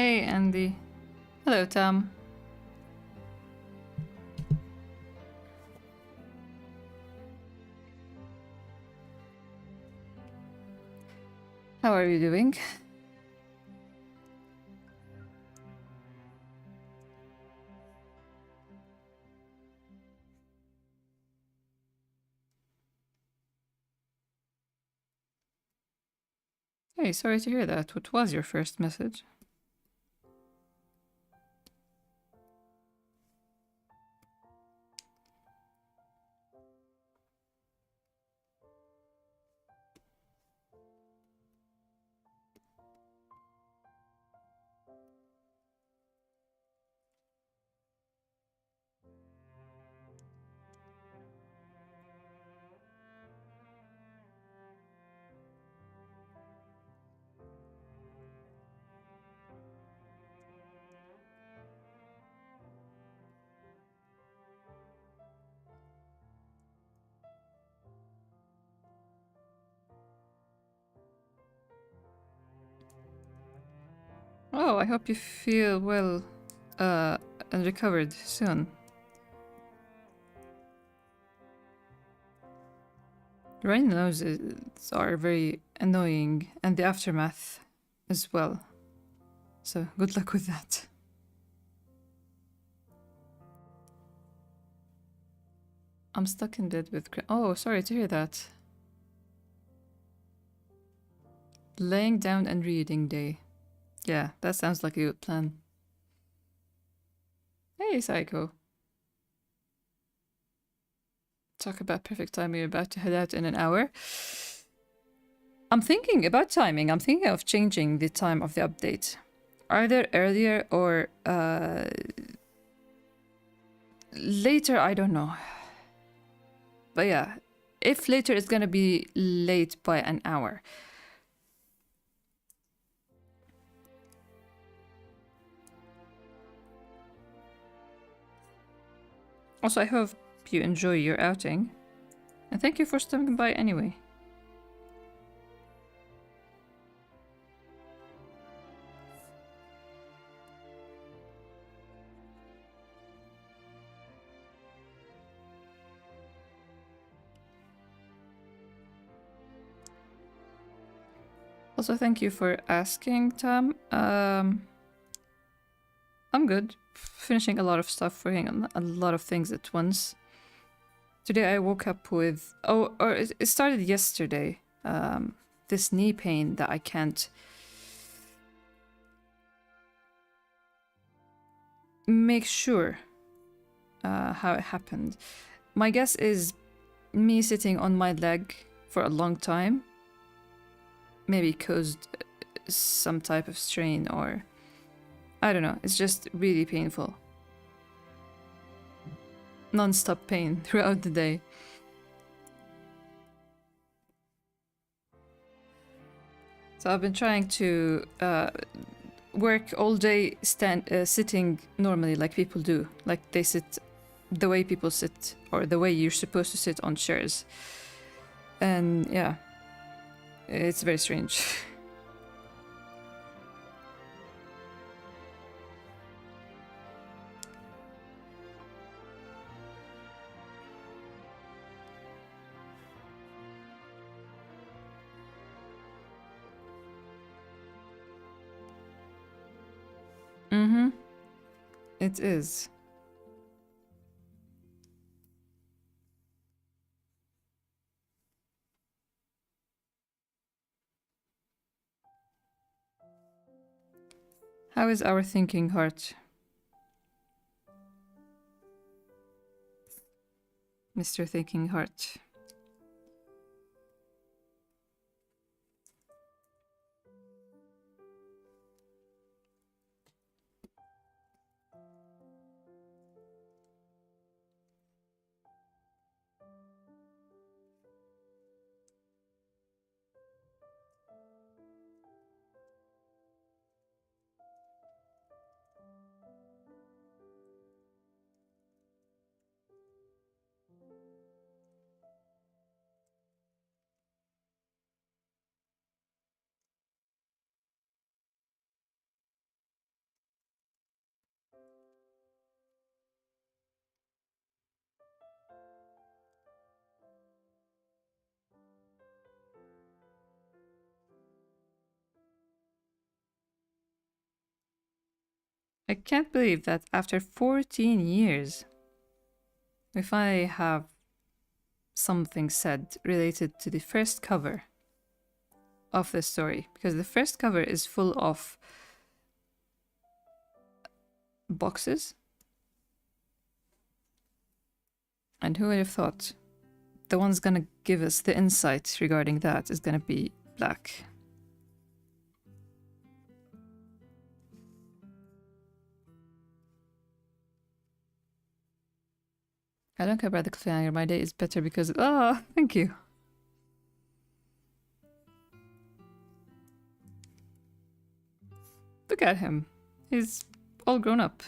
Hey, Andy. Hello, Tom. How are you doing? Hey, sorry to hear that. What was your first message? Oh, I hope you feel well and recovered soon. Runny noses are very annoying, and the aftermath as well. So, good luck with that. I'm stuck in bed with... Oh, sorry to hear that. Laying down and reading day. Yeah, that sounds like a good plan. Hey, Psycho. Talk about perfect time. You're about to head out in an hour. I'm thinking about timing. I'm thinking of changing the time of the update. Either earlier or later, I don't know. But yeah, if later, it's gonna be late by an hour. Also, I hope you enjoy your outing. And thank you for stopping by anyway. Also, thank you for asking, Tom. I'm good. Finishing a lot of stuff, working on a lot of things at once. Today I woke up with... Oh, or it started yesterday. This knee pain that I can't make sure how it happened. My guess is me sitting on my leg for a long time maybe caused some type of strain, or I don't know. It's just really painful. Non-stop pain throughout the day. So I've been trying to work all day sitting normally like people do. Like they sit the way people sit, or the way you're supposed to sit on chairs. And yeah, it's very strange. Mm-hmm. It is. How is our thinking heart? Mr. Thinking Heart. I can't believe that after 14 years, we finally have something said related to the first cover of the story, because the first cover is full of boxes. And who would have thought the one's gonna give us the insight regarding that is gonna be Black. I don't care about the cliffhanger. My day is better because... Oh, thank you. Look at him. He's all grown up.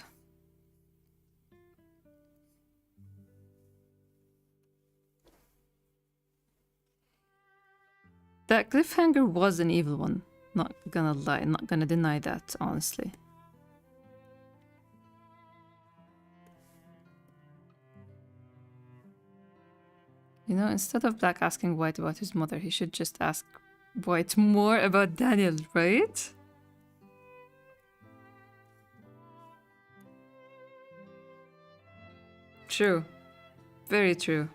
That cliffhanger was an evil one. Not gonna lie, not gonna deny that, honestly. You know, instead of Black asking White about his mother, he should just ask White more about Daniel, right? True. Very true.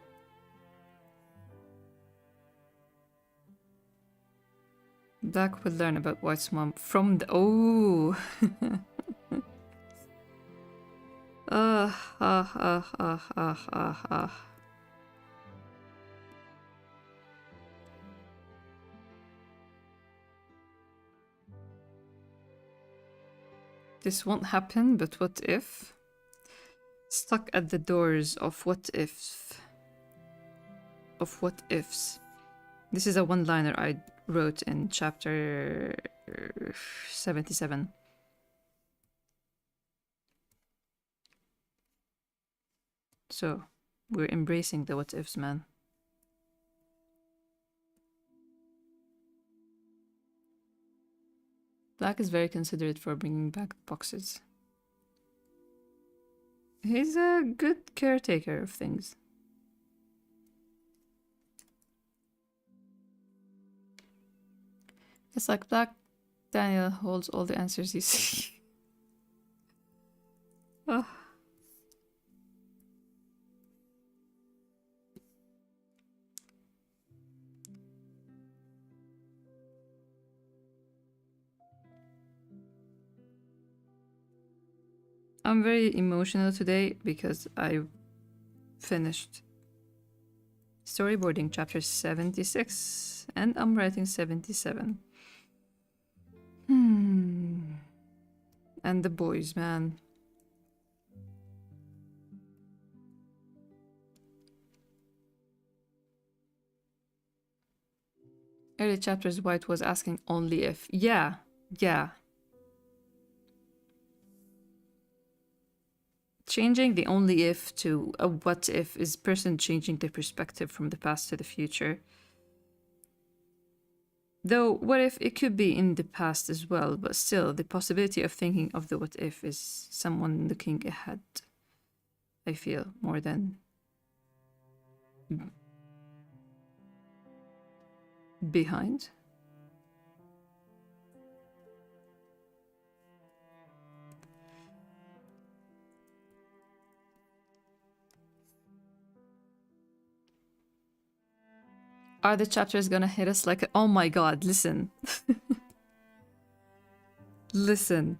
Black would learn about White's mom from the... Oh! This won't happen, but what if? Stuck at the doors of what if? Of what ifs. This is a one-liner I wrote in chapter 77. So, we're embracing the what ifs, man. Black is very considerate for bringing back boxes. He's a good caretaker of things. It's like Black Daniel holds all the answers you see. Oh. I'm very emotional today because I finished storyboarding chapter 76 and I'm writing 77. And the boys, man. Early chapters, White was asking only if. Yeah. Changing the only if to a what if is person changing their perspective from the past to the future. Though, what if it could be in the past as well, but still, the possibility of thinking of the what if is someone looking ahead, I feel, more than behind. Are the chapters gonna hit us like, oh my god, listen. Listen.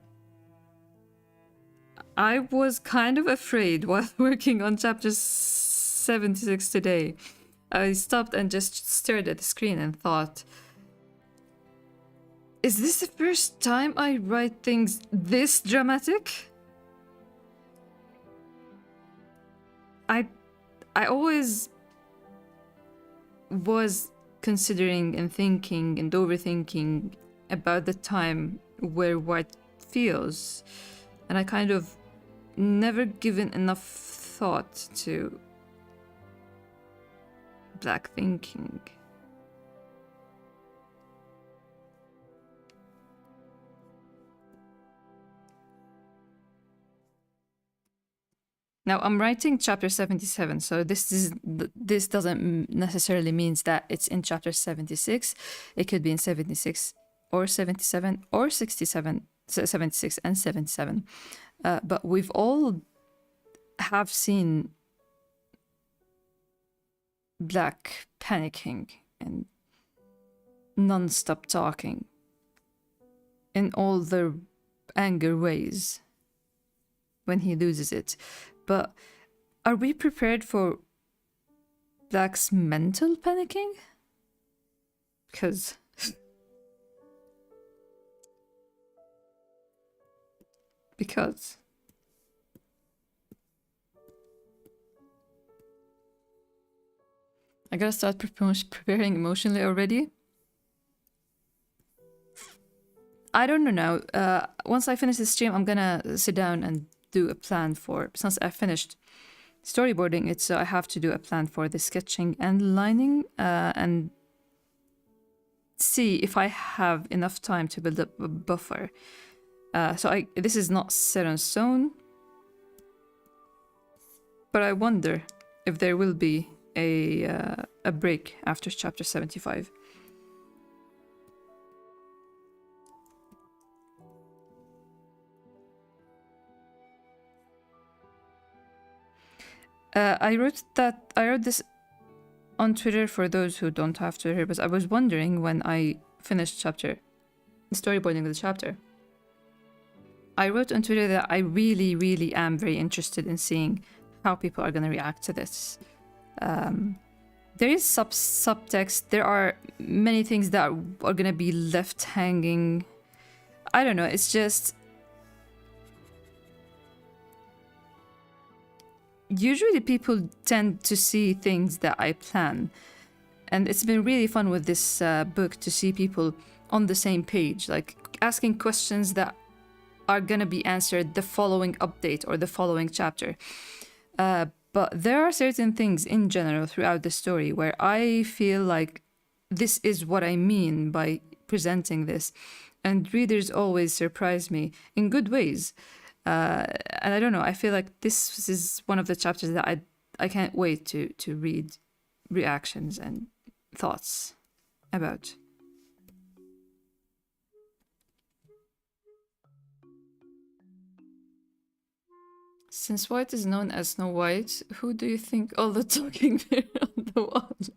I was kind of afraid while working on chapter 76 today. I stopped and just stared at the screen and thought, is this the first time I write things this dramatic? I always was considering and thinking and overthinking about the time where White feels, and I kind of never given enough thought to Black thinking. Now I'm writing chapter 77, so this doesn't necessarily means that it's in chapter 76. It could be in 76 or 77 or 67, 76 and 77. But we've all have seen Black panicking and non-stop talking in all the anger ways when he loses it. But are we prepared for Black's mental panicking? Because I gotta start preparing emotionally already. I don't know now. Once I finish this stream, I'm gonna sit down and do a plan for, since I finished storyboarding it, so I have to do a plan for the sketching and lining, and see if I have enough time to build up a buffer. So this is not set in stone, but I wonder if there will be a break after chapter 75. I wrote this on Twitter for those who don't have Twitter, but I was wondering when I finished storyboarding the chapter. I wrote on Twitter that I really, really am very interested in seeing how people are going to react to this. There is subtext. There are many things that are going to be left hanging. I don't know. It's just... Usually people tend to see things that I plan. And it's been really fun with this book to see people on the same page, like asking questions that are going to be answered the following update or the following chapter. But there are certain things in general throughout the story where I feel like this is what I mean by presenting this. And readers always surprise me in good ways. And I don't know, I feel like this is one of the chapters that I can't wait to read reactions and thoughts about. Since White is known as Snow White, who do you think all the talking there on the wall is?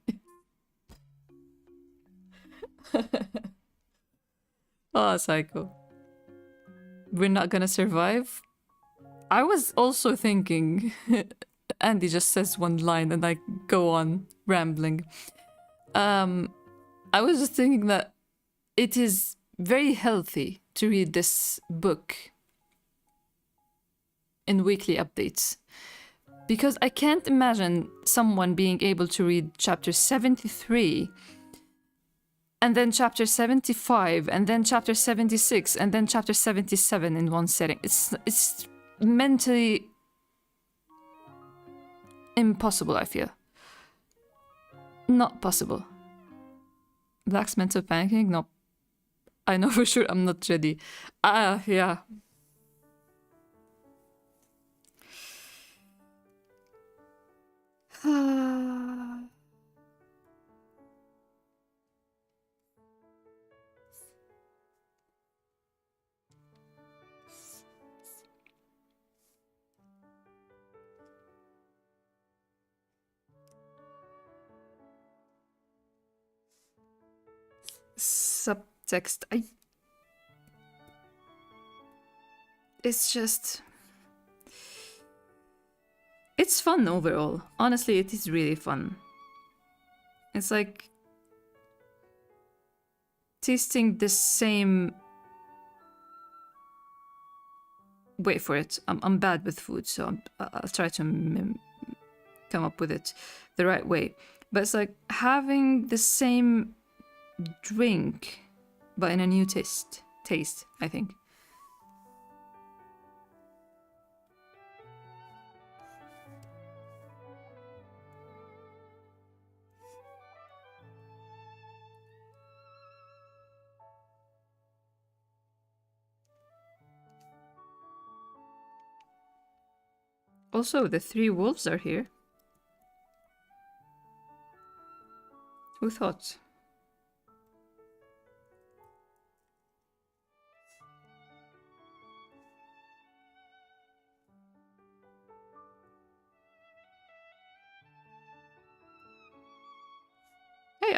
Oh, psycho. We're not gonna survive? I was also thinking... Andy just says one line and I go on rambling. I was just thinking that it is very healthy to read this book in weekly updates, because I can't imagine someone being able to read chapter 73 and then chapter 75 and then chapter 76 and then chapter 77 in one setting. It's mentally impossible, I feel. Not possible. Black's mental panicking? No. I know for sure I'm not ready. Yeah. Subtext. It's just... It's fun overall. Honestly, it is really fun. It's like tasting the same... Wait for it. I'm bad with food, so I'll try to come up with it the right way. But it's like having the same drink, but in a new taste, I think. Also, the 3 wolves are here. Who thought?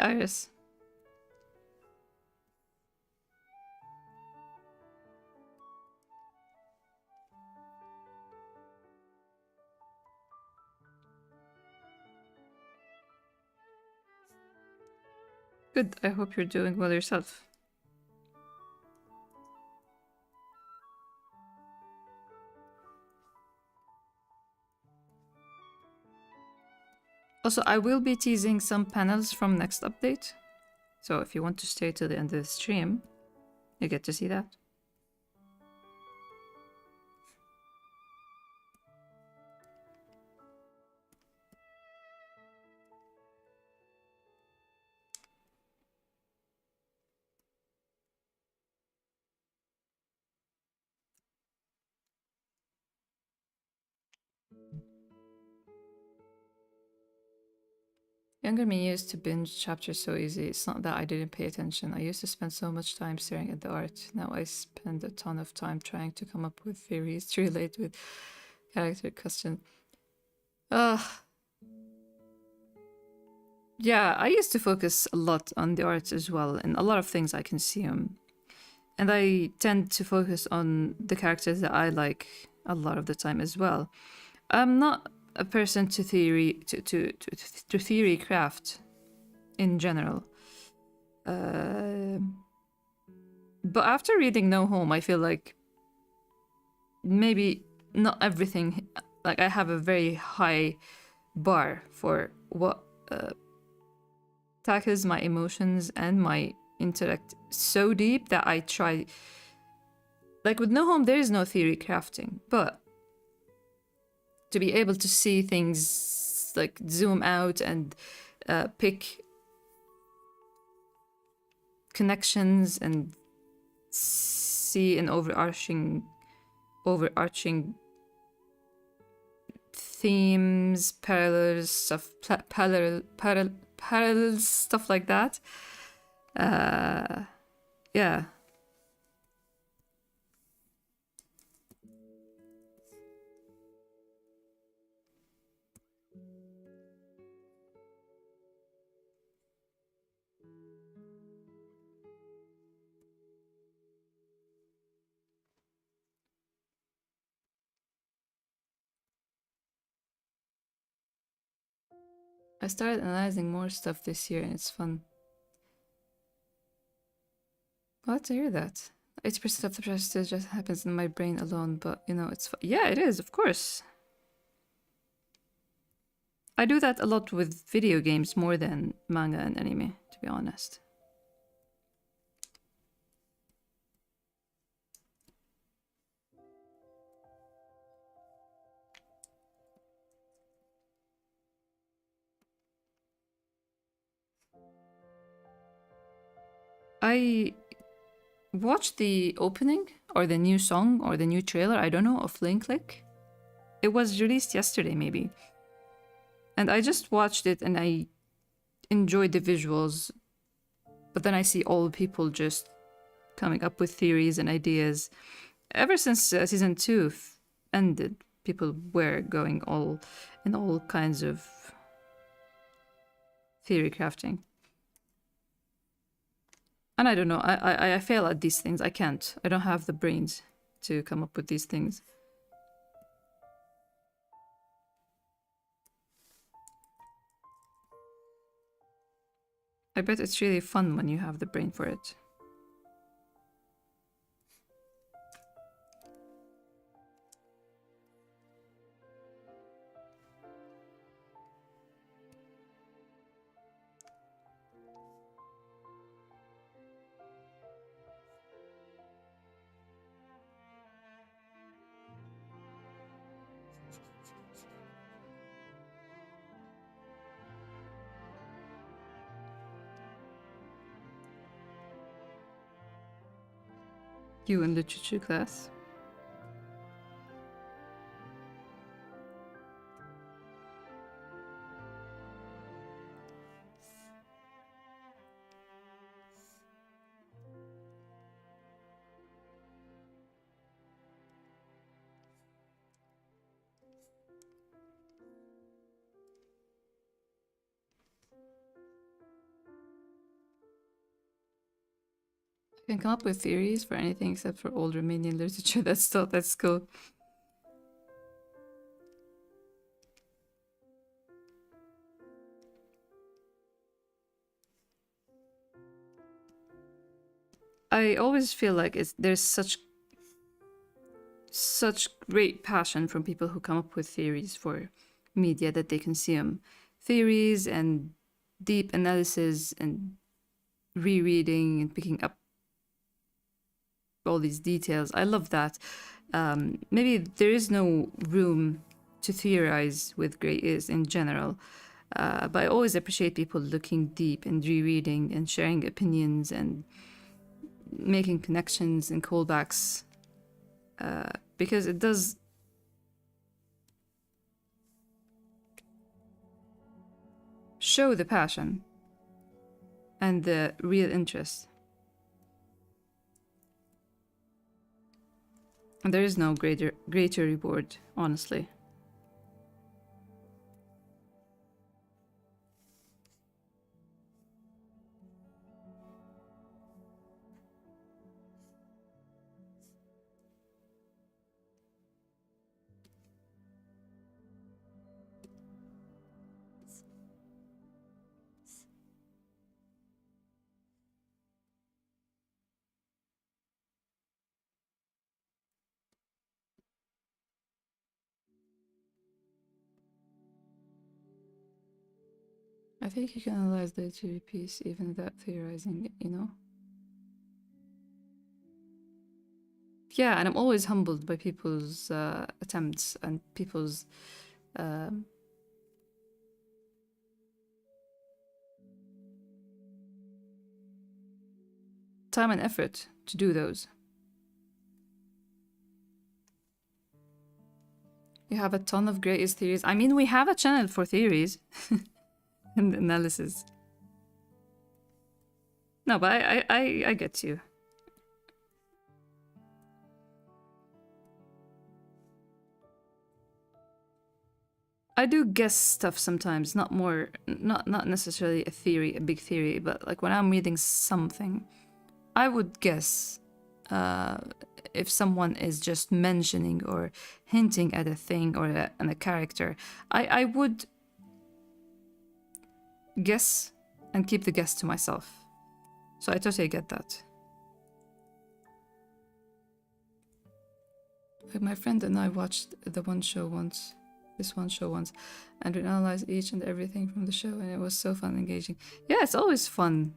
Iris. Good. I hope you're doing well yourself. Also, I will be teasing some panels from next update. So if you want to stay till the end of the stream, you get to see that. Younger me used to binge chapters so easy. It's not that I didn't pay attention. I used to spend so much time staring at the art. Now I spend a ton of time trying to come up with theories to relate with character question. Yeah, I used to focus a lot on the art as well, and a lot of things I consume. And I tend to focus on the characters that I like a lot of the time as well. I'm not a person to theory craft in general. But after reading No Home, I feel like maybe not everything. Like I have a very high bar for what tackles my emotions and my intellect so deep that I try. Like with No Home, there is no theory crafting, but to be able to see things, like zoom out and pick connections and see an overarching themes, parallels, stuff, parallels, stuff like that. Yeah. I started analyzing more stuff this year and it's fun. Glad to hear that. 80% of the process just happens in my brain alone, but you know, it's yeah, it is, of course. I do that a lot with video games more than manga and anime, to be honest. I watched the opening or the new song or the new trailer, I don't know, of Link Click. It was released yesterday, maybe. And I just watched it and I enjoyed the visuals. But then I see all people just coming up with theories and ideas. Ever since season 2 ended, people were going all kinds of theory crafting. And I don't know, I fail at these things. I can't. I don't have the brains to come up with these things. I bet it's really fun when you have the brain for it. You in literature class? Can come up with theories for anything except for old Romanian literature. That's cool. I always feel like there's such great passion from people who come up with theories for media that they consume. Theories and deep analysis and rereading and picking up all these details. I love that. Maybe there is no room to theorize with Grey Is in general, but I always appreciate people looking deep and rereading and sharing opinions and making connections and callbacks, because it does show the passion and the real interest. And there is no greater reward, honestly. I think you can analyze the literary piece even without theorizing, you know? Yeah, and I'm always humbled by people's attempts and people's um, time and effort to do those. You have a ton of Grey Is theories. I mean, we have a channel for theories and analysis. No, but I get you. I do guess stuff sometimes, not necessarily a theory, a big theory, but like when I'm reading something, I would guess uh, if someone is just mentioning or hinting at a thing or a character. I would guess and keep the guess to myself. So I totally get that. Like my friend and I watched this one show once, and we analyzed each and everything from the show, and it was so fun and engaging. Yeah, it's always fun.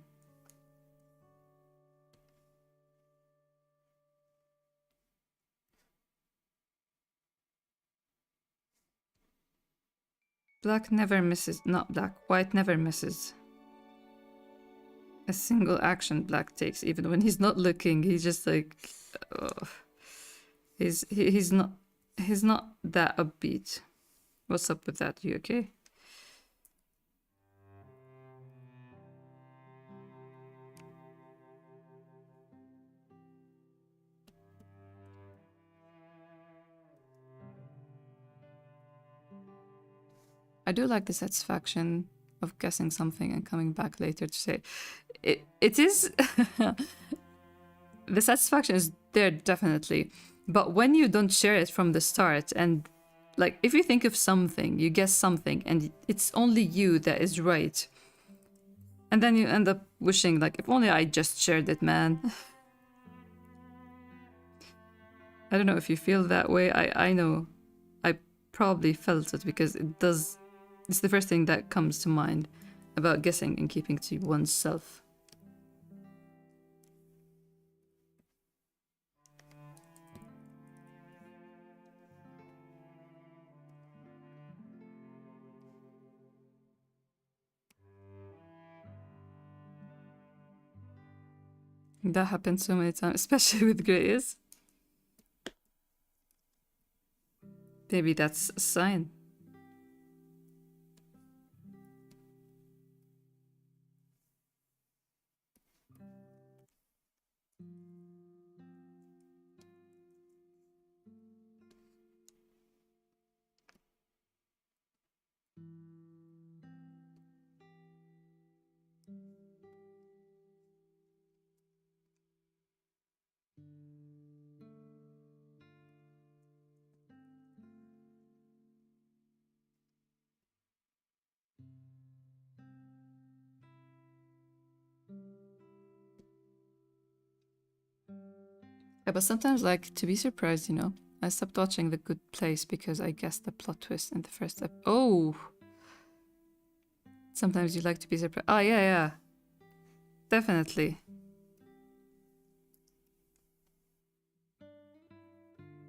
Black never misses, not black, white never misses a single action Black takes, even when he's not looking. He's just like, oh. He's not that upbeat. What's up with that? You okay? I do like the satisfaction of guessing something and coming back later to say it is the satisfaction is there definitely, but when you don't share it from the start, and like if you think of something, you guess something and it's only you that is right, and then you end up wishing like if only I just shared it, man. I don't know if you feel that way. I know I probably felt it because it's the first thing that comes to mind about guessing and keeping to oneself. That happens so many times, especially with Grace. Maybe that's a sign. Yeah, but sometimes, like, to be surprised, you know? I stopped watching The Good Place because I guessed the plot twist in the first episode. Oh! Sometimes you like to be surprised. Oh, yeah, yeah. Definitely.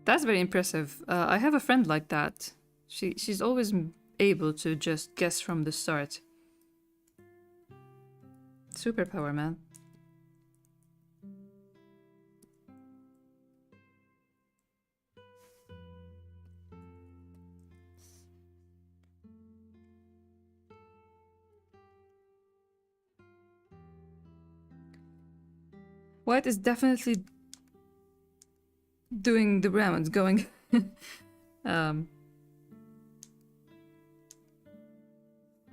That's very impressive. I have a friend like that. She's always able to just guess from the start. Superpower, man. White is definitely doing the rounds, going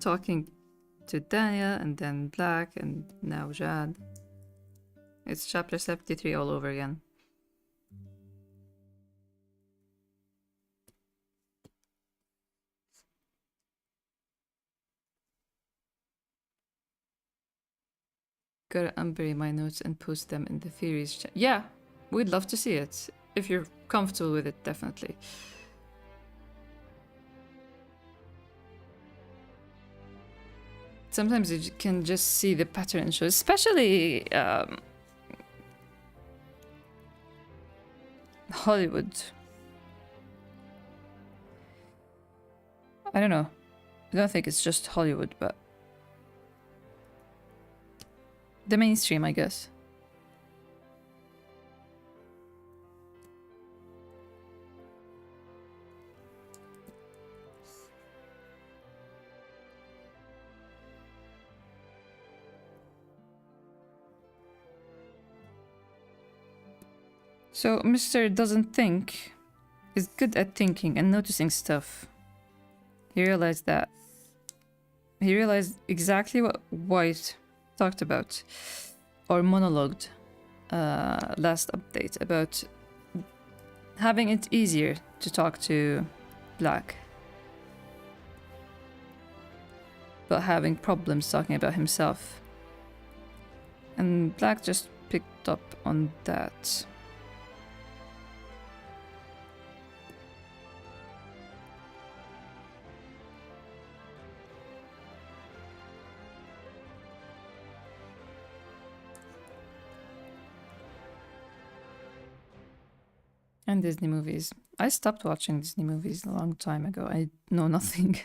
talking to Dania and then Black and now Jad. It's chapter 73 all over again. Gotta unbury my notes and post them in the theories chat. Yeah, we'd love to see it. If you're comfortable with it, definitely. Sometimes you can just see the pattern shows, especially Hollywood. I don't know. I don't think it's just Hollywood, but the mainstream, I guess. So Mr. Doesn't Think is good at thinking and noticing stuff. He realized that. He realized exactly what White talked about, or monologued last update, about having it easier to talk to Black, but having problems talking about himself. And Black just picked up on that. And Disney movies. I stopped watching Disney movies a long time ago. I know nothing.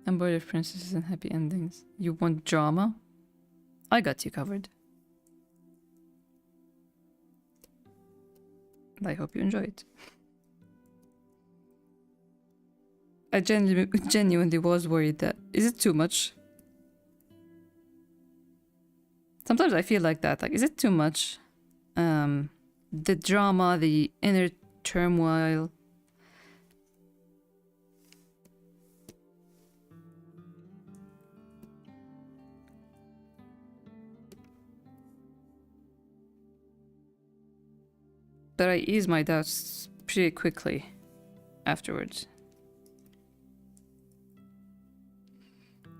I'm bored of princesses and happy endings. You want drama? I got you covered. I hope you enjoy it. I genuinely was worried that... Is it too much? Sometimes I feel like that. Like, is it too much? The drama, the inner turmoil. But I ease my doubts pretty quickly afterwards.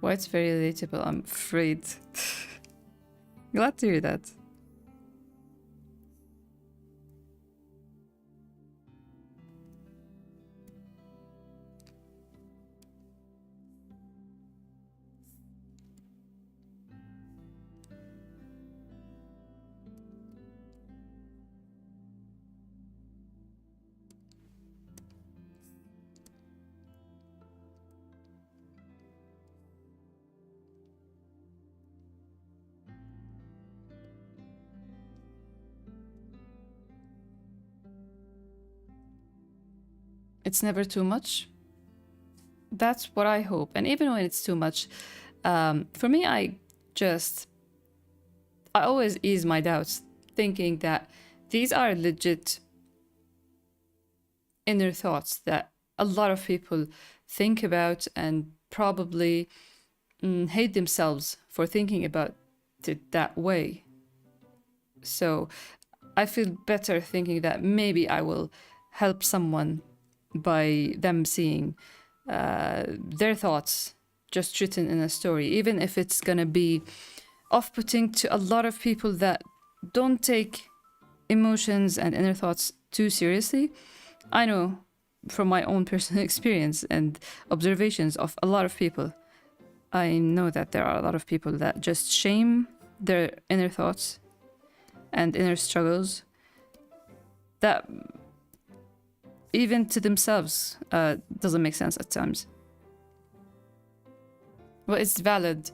Why it's very relatable, I'm afraid. Glad to hear that. It's never too much. That's what I hope. And even when it's too much, for me, I always ease my doubts, thinking that these are legit inner thoughts that a lot of people think about and probably hate themselves for thinking about it that way. So I feel better thinking that maybe I will help someone by them seeing their thoughts just written in a story, even if it's gonna be off-putting to a lot of people that don't take emotions and inner thoughts too seriously. I know from my own personal experience and observations of a lot of people, I know that there are a lot of people that just shame their inner thoughts and inner struggles that even to themselves doesn't make sense at times. Well, it's valid.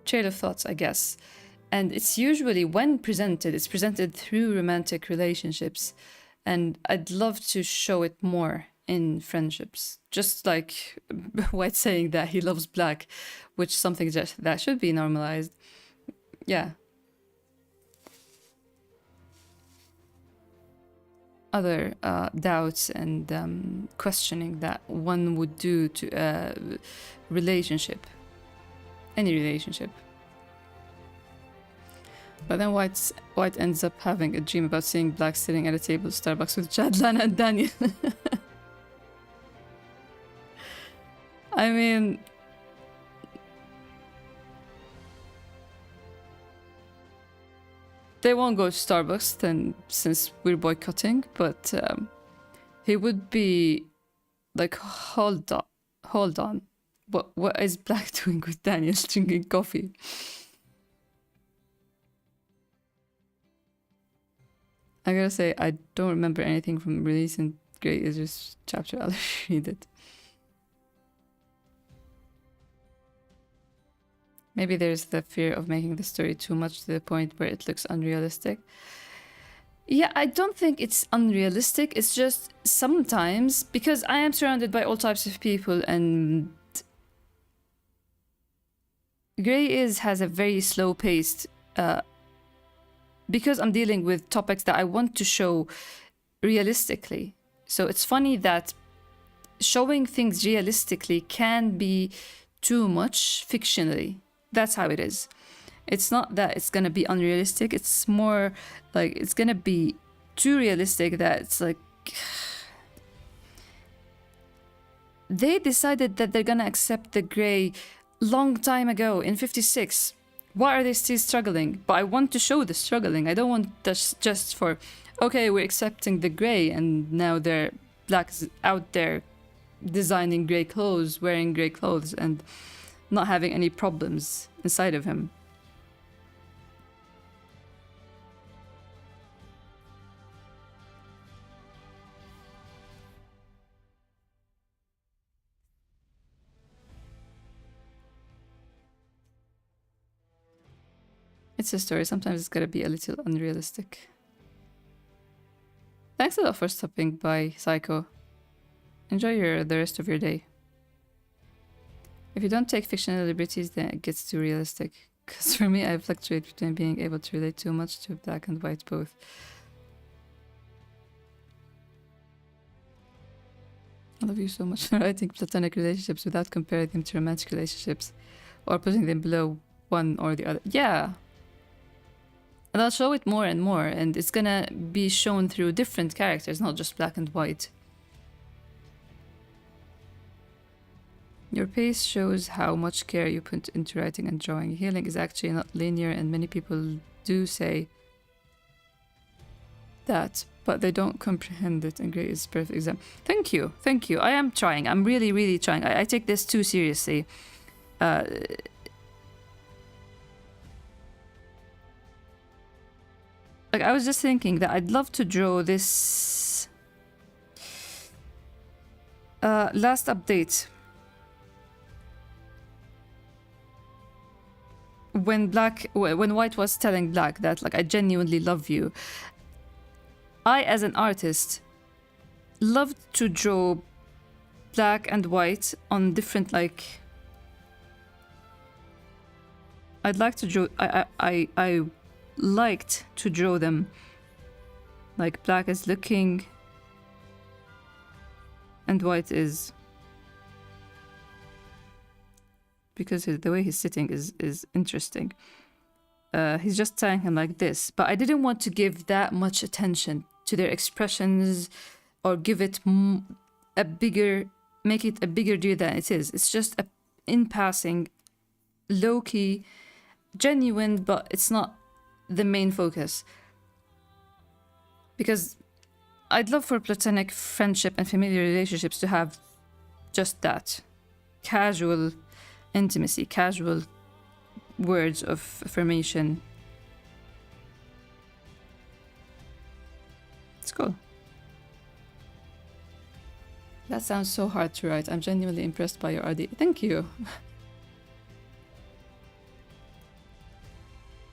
Trail of thoughts, I guess. And it's usually, when presented, it's presented through romantic relationships. And I'd love to show it more in friendships. Just like White saying that he loves black, which is something that should be normalized. Yeah. Other doubts and questioning that one would do to a relationship. Any relationship. But then White ends up having a dream about seeing Black sitting at a table at Starbucks with Chad, Lana, and Daniel. I mean... They won't go to Starbucks then, since we're boycotting, but he would be like, hold on. What is Black doing with Daniel drinking coffee? I gotta say, I don't remember anything from releasing Grey Idris chapter. I'll read it. Maybe there's the fear of making the story too much to the point where it looks unrealistic. Yeah, I don't think it's unrealistic. It's just sometimes, because I am surrounded by all types of people, and Grey has a very slow paced, because I'm dealing with topics that I want to show realistically. So it's funny that showing things realistically can be too much fictionally. That's how it is. It's not that it's gonna be unrealistic. It's more like it's gonna be too realistic that it's like... They decided that they're gonna accept the Grey long time ago in 56. Why are they still struggling? But I want to show the struggling. I don't want this just for, okay, we're accepting the Grey and now they're Black's out there designing Grey clothes, wearing Grey clothes, and not having any problems inside of him. It's a story. Sometimes it's gotta be a little unrealistic. Thanks a lot for stopping by, Psycho. Enjoy the rest of your day. If you don't take fictional liberties, then it gets too realistic. Because for me, I fluctuate between being able to relate too much to Black and White both. I love you so much for writing platonic relationships without comparing them to romantic relationships or putting them below one or the other. Yeah. And I'll show it more and more, and it's gonna be shown through different characters, not just Black and White. Your pace shows how much care you put into writing and drawing. Healing is actually not linear, and many people do say that, but they don't comprehend it, and Grey is a perfect example. Thank you, thank you. I am trying. I'm really, really trying. I take this too seriously. Like, I was just thinking that I'd love to draw this last update. When White was telling Black that, like, I genuinely love you. I, as an artist, loved to draw Black and White on different, like... I'd like to draw... I liked to draw them like Black is looking and White is, because the way he's sitting is interesting. He's just telling him like this, but I didn't want to give that much attention to their expressions or give it make it a bigger deal than it is. It's just a in passing, low key, genuine, but it's not the main focus. Because I'd love for platonic friendship and familiar relationships to have just that. Casual intimacy, casual words of affirmation. It's cool. That sounds so hard to write. I'm genuinely impressed by your idea. Thank you.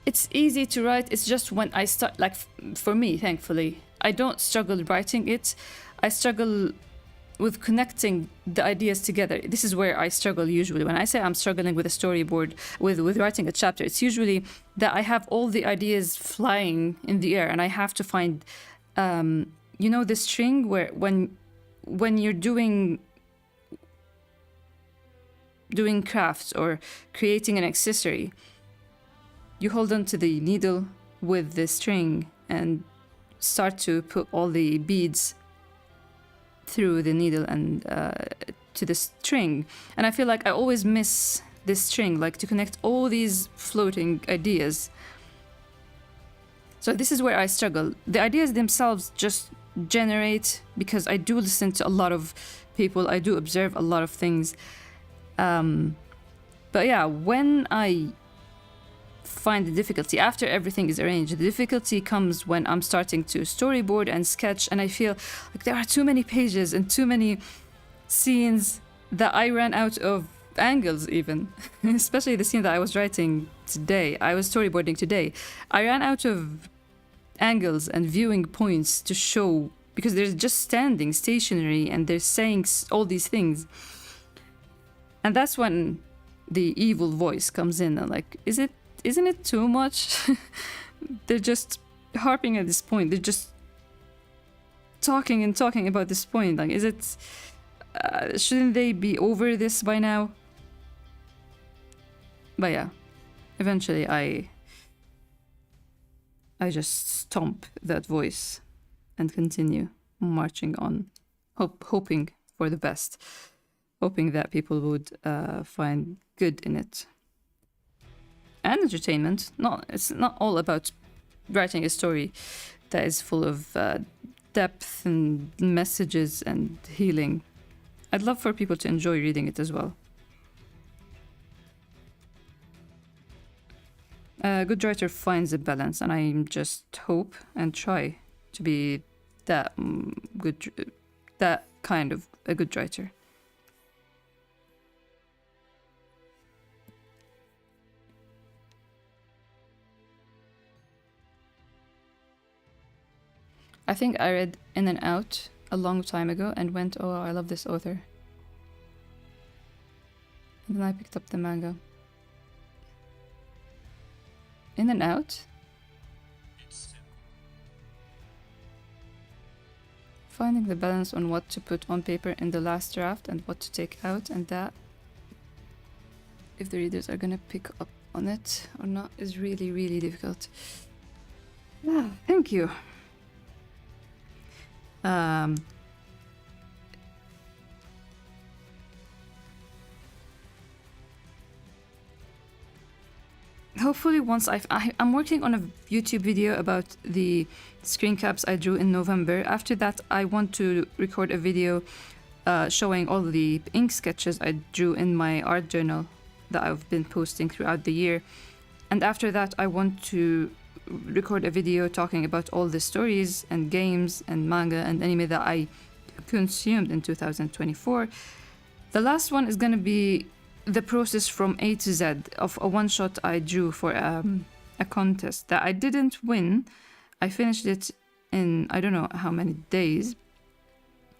It's easy to write. It's just when I start, like, for me, thankfully, I don't struggle writing it. I struggle with connecting the ideas together. This is where I struggle usually. When I say I'm struggling with a storyboard, with writing a chapter, it's usually that I have all the ideas flying in the air and I have to find, you know, the string where when you're doing crafts or creating an accessory, you hold on to the needle with the string and start to put all the beads through the needle and to the string. And I feel like I always miss this string, like to connect all these floating ideas. So this is where I struggle. The ideas themselves just generate because I do listen to a lot of people. I do observe a lot of things. But yeah, when I find the difficulty after everything is arranged, the difficulty comes when I'm starting to storyboard and sketch, and I feel like there are too many pages and too many scenes that I ran out of angles even. Especially the scene that I was writing today. I was storyboarding today. I ran out of angles and viewing points to show, because they're just standing stationary and they're saying all these things. And that's when the evil voice comes in and like, isn't it too much? They're just harping at this point. They're just talking and talking about this point. Like, is it, shouldn't they be over this by now? But yeah, eventually I just stomp that voice and continue marching on, hoping for the best, hoping that people would find good in it. And entertainment. It's not all about writing a story that is full of depth and messages and healing. I'd love for people to enjoy reading it as well. A good writer finds a balance, and I just hope and try to be that good, that kind of a good writer. I think I read In and Out a long time ago and went, oh, I love this author. And then I picked up the manga. In and Out? Finding the balance on what to put on paper in the last draft and what to take out, and that, if the readers are gonna pick up on it or not, is really, really difficult. Yeah, thank you. Hopefully once I'm working on a YouTube video about the screen caps I drew in November. After that, I want to record a video showing all the ink sketches I drew in my art journal that I've been posting throughout the year. And after that, I want to record a video talking about all the stories and games and manga and anime that I consumed in 2024. The last one is going to be the process from A to Z of a one-shot I drew for a contest that I didn't win. I finished it in I don't know how many days,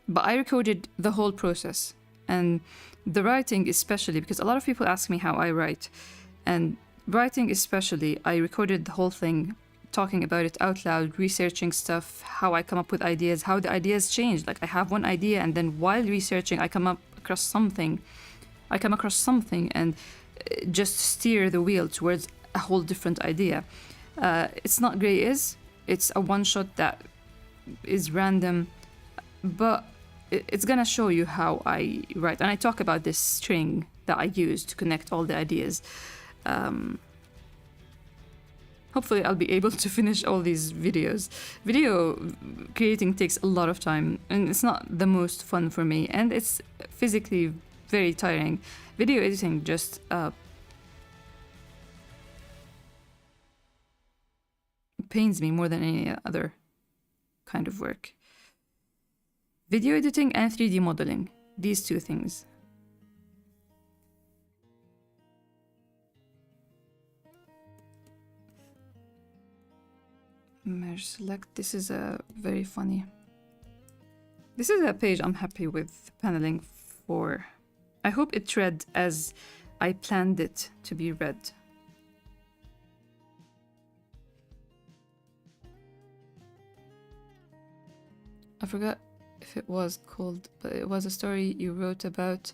but I recorded the whole process. And the writing especially, because a lot of people ask me how I write, and writing especially, I recorded the whole thing, talking about it out loud, researching stuff, how I come up with ideas, how the ideas change. Like I have one idea and then while researching I come across something and just steer the wheel towards a whole different idea. It's not Grey Is, it's a one shot that is random, but it's gonna show you how I write, and I talk about this string that I use to connect all the ideas. Hopefully I'll be able to finish all these videos. Video creating takes a lot of time, and it's not the most fun for me, and it's physically very tiring. Video editing just pains me more than any other kind of work. Video editing and 3D modeling, these two things. Merge select, this is a very funny. This is a page I'm happy with paneling for. I hope it read as I planned it to be read. I forgot if it was called, but it was a story you wrote about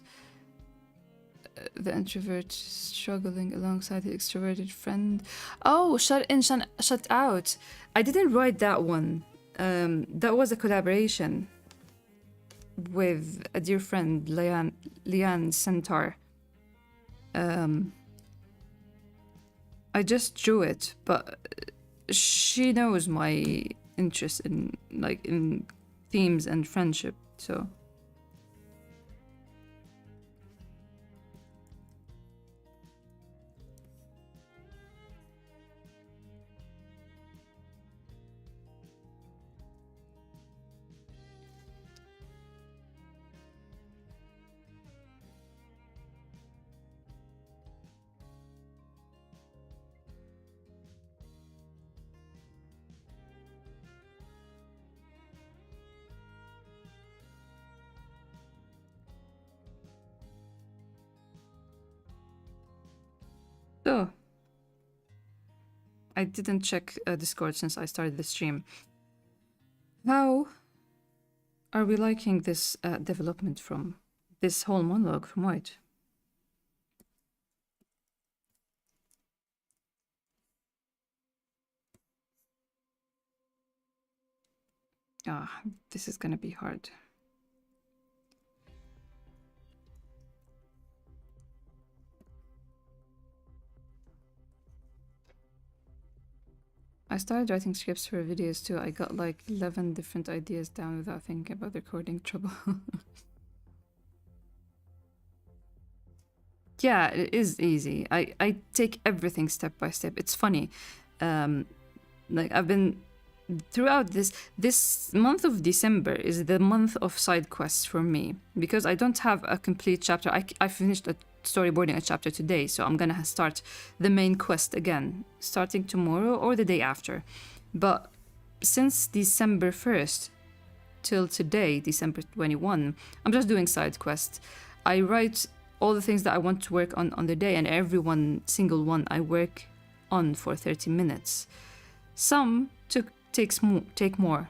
the introvert struggling alongside the extroverted friend. Oh, shut in, shut out. I didn't write that one. That was a collaboration with a dear friend, Liane Centaur. I just drew it, but she knows my interest in in themes and friendship, so. So, I didn't check Discord since I started the stream. How are we liking this development from this whole monologue from White? Ah, this is gonna be hard. I started writing scripts for videos too. I got like 11 different ideas down without thinking about recording trouble. Yeah, it is easy. I take everything step by step. It's funny. Like I've been throughout this month of December is the month of side quests for me because I don't have a complete chapter. I finished storyboarding a chapter today, so I'm gonna start the main quest again starting tomorrow or the day after. But since December 1st till today, December 21, I'm just doing side quests. I write all the things that I want to work on the day, and every single one I work on for 30 minutes. Some take more.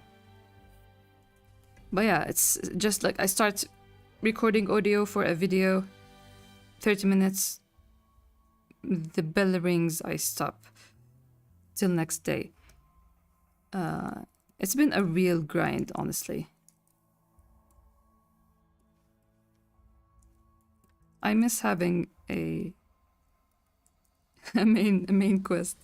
But yeah, it's just like I start recording audio for a video, 30 minutes, the bell rings, I stop till next day. It's been a real grind, honestly. I miss having a main quest.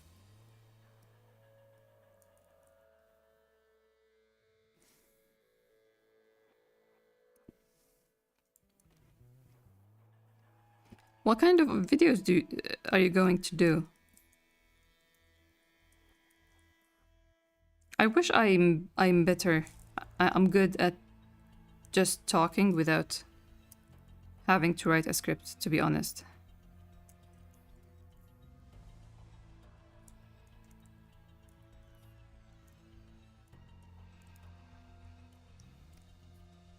What kind of videos are you going to do? I wish I'm better. I'm good at just talking without having to write a script, to be honest.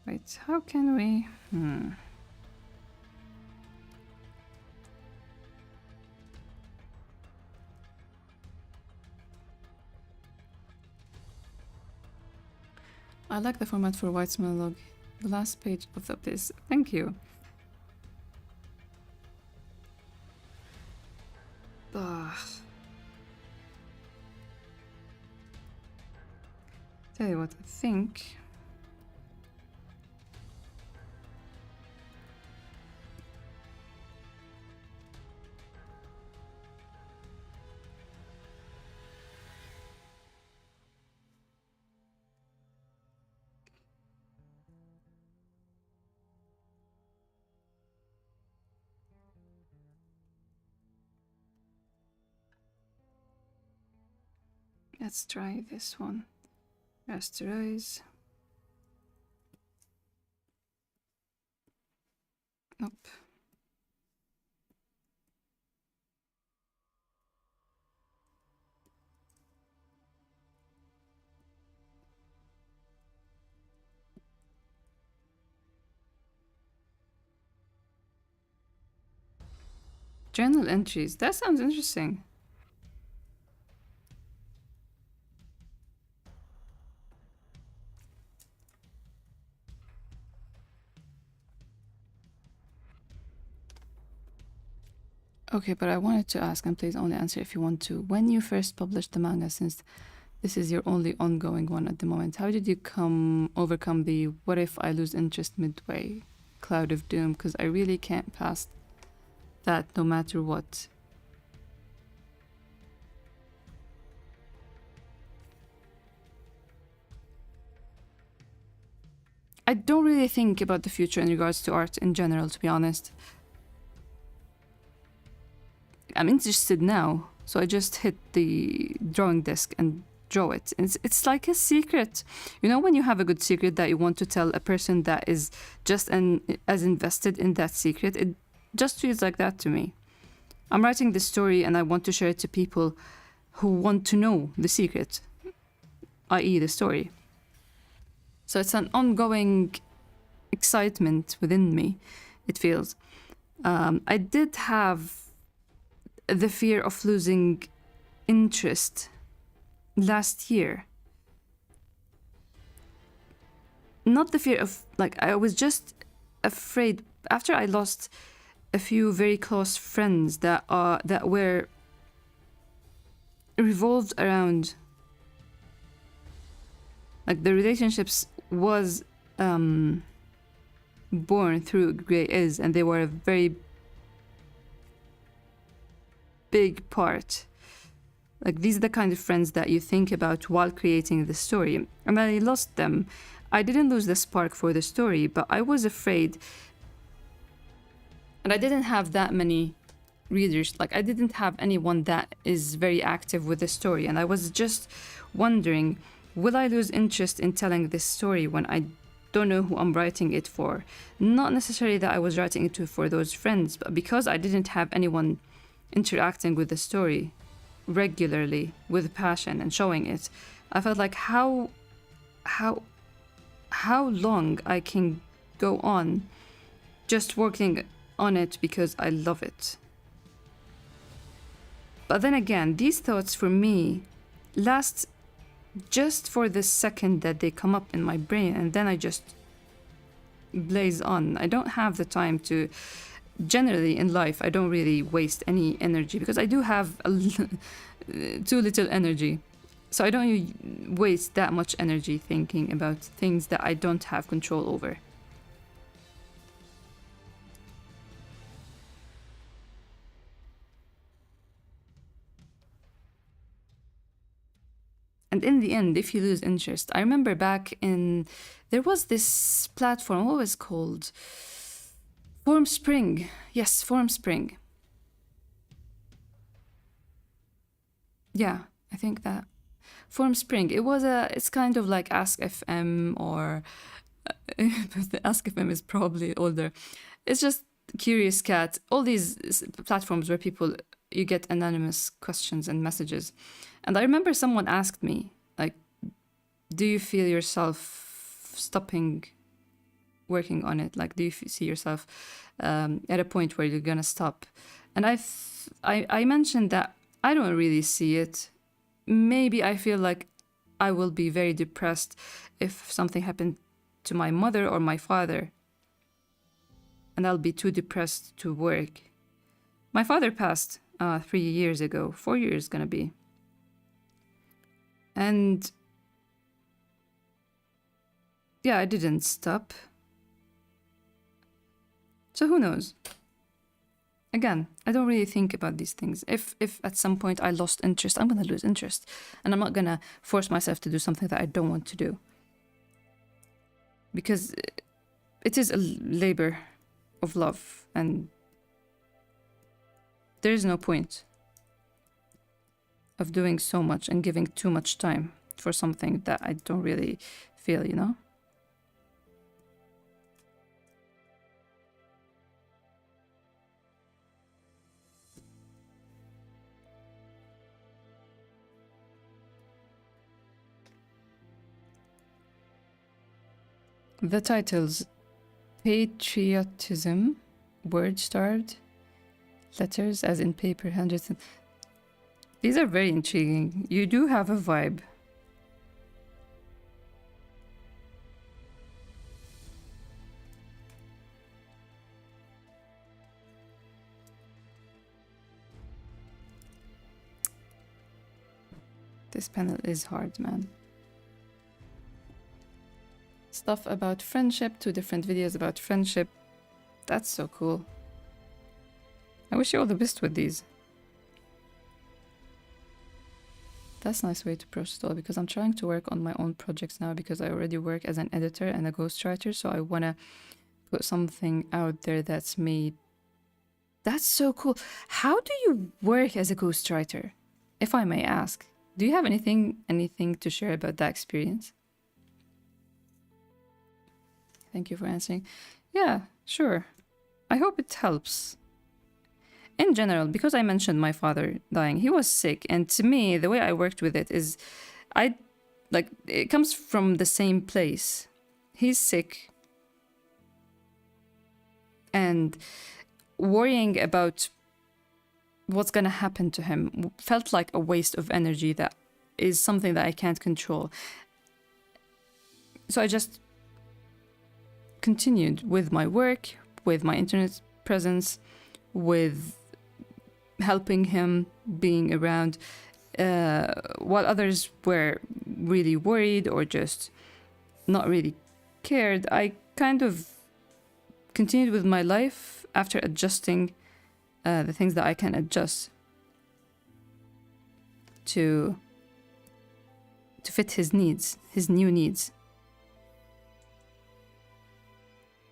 Wait, how can we? I like the format for White's monologue. The last page of the updates. Thank you. Ugh. Tell you what, I think Let's try this one. Rasterize. Nope. Journal entries. That sounds interesting. Okay, but I wanted to ask, and please only answer if you want to. When you first published the manga, since this is your only ongoing one at the moment, how did you overcome the what if I lose interest midway cloud of doom? Because I really can't pass that no matter what. I don't really think about the future in regards to art in general, to be honest. I'm interested now, so I just hit the drawing desk and draw it. It's like a secret. You know when you have a good secret that you want to tell a person that is just as invested in that secret? It just feels like that to me. I'm writing this story and I want to share it to people who want to know the secret, i.e. the story. So it's an ongoing excitement within me, it feels. I did have the fear of losing interest last year. Not the fear of, like, I was just afraid after I lost a few very close friends that were revolved around, like, the relationships was born through Grey Is, and they were a very big part. Like, these are the kind of friends that you think about while creating the story. And I lost them. I didn't lose the spark for the story, but I was afraid. And I didn't have that many readers. Like, I didn't have anyone that is very active with the story. And I was just wondering, will I lose interest in telling this story when I don't know who I'm writing it for? Not necessarily that I was writing it for those friends, but because I didn't have anyone interacting with the story regularly with passion and showing it, I felt like how long I can go on just working on it because I love it. But then again, these thoughts for me last just for the second that they come up in my brain, and then I just blaze on. I don't have the time to, generally in life, I don't really waste any energy because I do have too little energy. So I don't waste that much energy thinking about things that I don't have control over. And in the end, if you lose interest, I remember back in, there was this platform, what was it called? Formspring. Yes, Formspring. Yeah, I think that. Formspring. It's kind of like Ask FM or the Ask FM is probably older. It's just Curious Cat. All these platforms where you get anonymous questions and messages. And I remember someone asked me, like, do you feel yourself stopping working on it? Like, do you see yourself at a point where you're gonna stop? And I mentioned that I don't really see it. Maybe I feel like I will be very depressed if something happened to my mother or my father, and I'll be too depressed to work. My father passed 3 years ago, 4 years gonna be. And yeah, I didn't stop. So who knows? Again, I don't really think about these things. If at some point I lost interest, I'm gonna lose interest. And I'm not gonna force myself to do something that I don't want to do. Because it is a labor of love, and there is no point of doing so much and giving too much time for something that I don't really feel, you know? The titles: Patriotism, Word Starved, Letters as in paper, hundreds. These are very intriguing. You do have a vibe. This panel is hard, man. Stuff about friendship, 2 different videos about friendship. That's so cool. I wish you all the best with these. That's a nice way to approach it all, because I'm trying to work on my own projects now, because I already work as an editor and a ghostwriter, so I want to put something out there that's made. That's so cool. How do you work as a ghostwriter, if I may ask? Do you have anything to share about that experience? Thank you for answering. Yeah, sure. I hope it helps. In general, because I mentioned my father dying, he was sick, and to me, the way I worked with it is, it comes from the same place. He's sick, and worrying about what's gonna happen to him felt like a waste of energy that is something that I can't control. So I just continued with my work, with my internet presence, with helping him, being around, while others were really worried or just not really cared. I kind of continued with my life after adjusting the things that I can adjust to fit his needs, his new needs.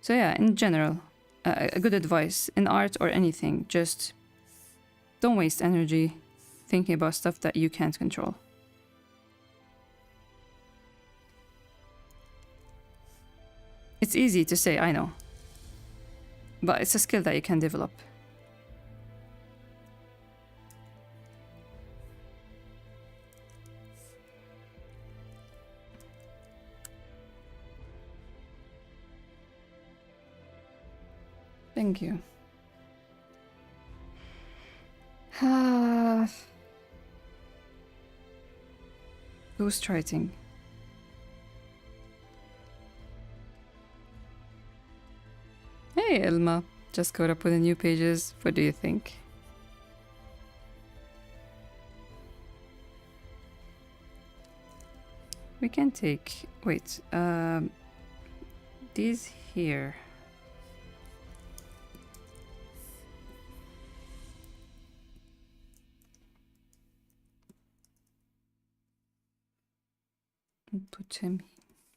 So yeah, in general, a good advice in art or anything, just don't waste energy thinking about stuff that you can't control. It's easy to say, I know, but it's a skill that you can develop. Thank you. Ghostwriting. Hey, Ilma. Just caught up with the new pages. What do you think? We can take... Wait. These here.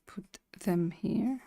Put them here.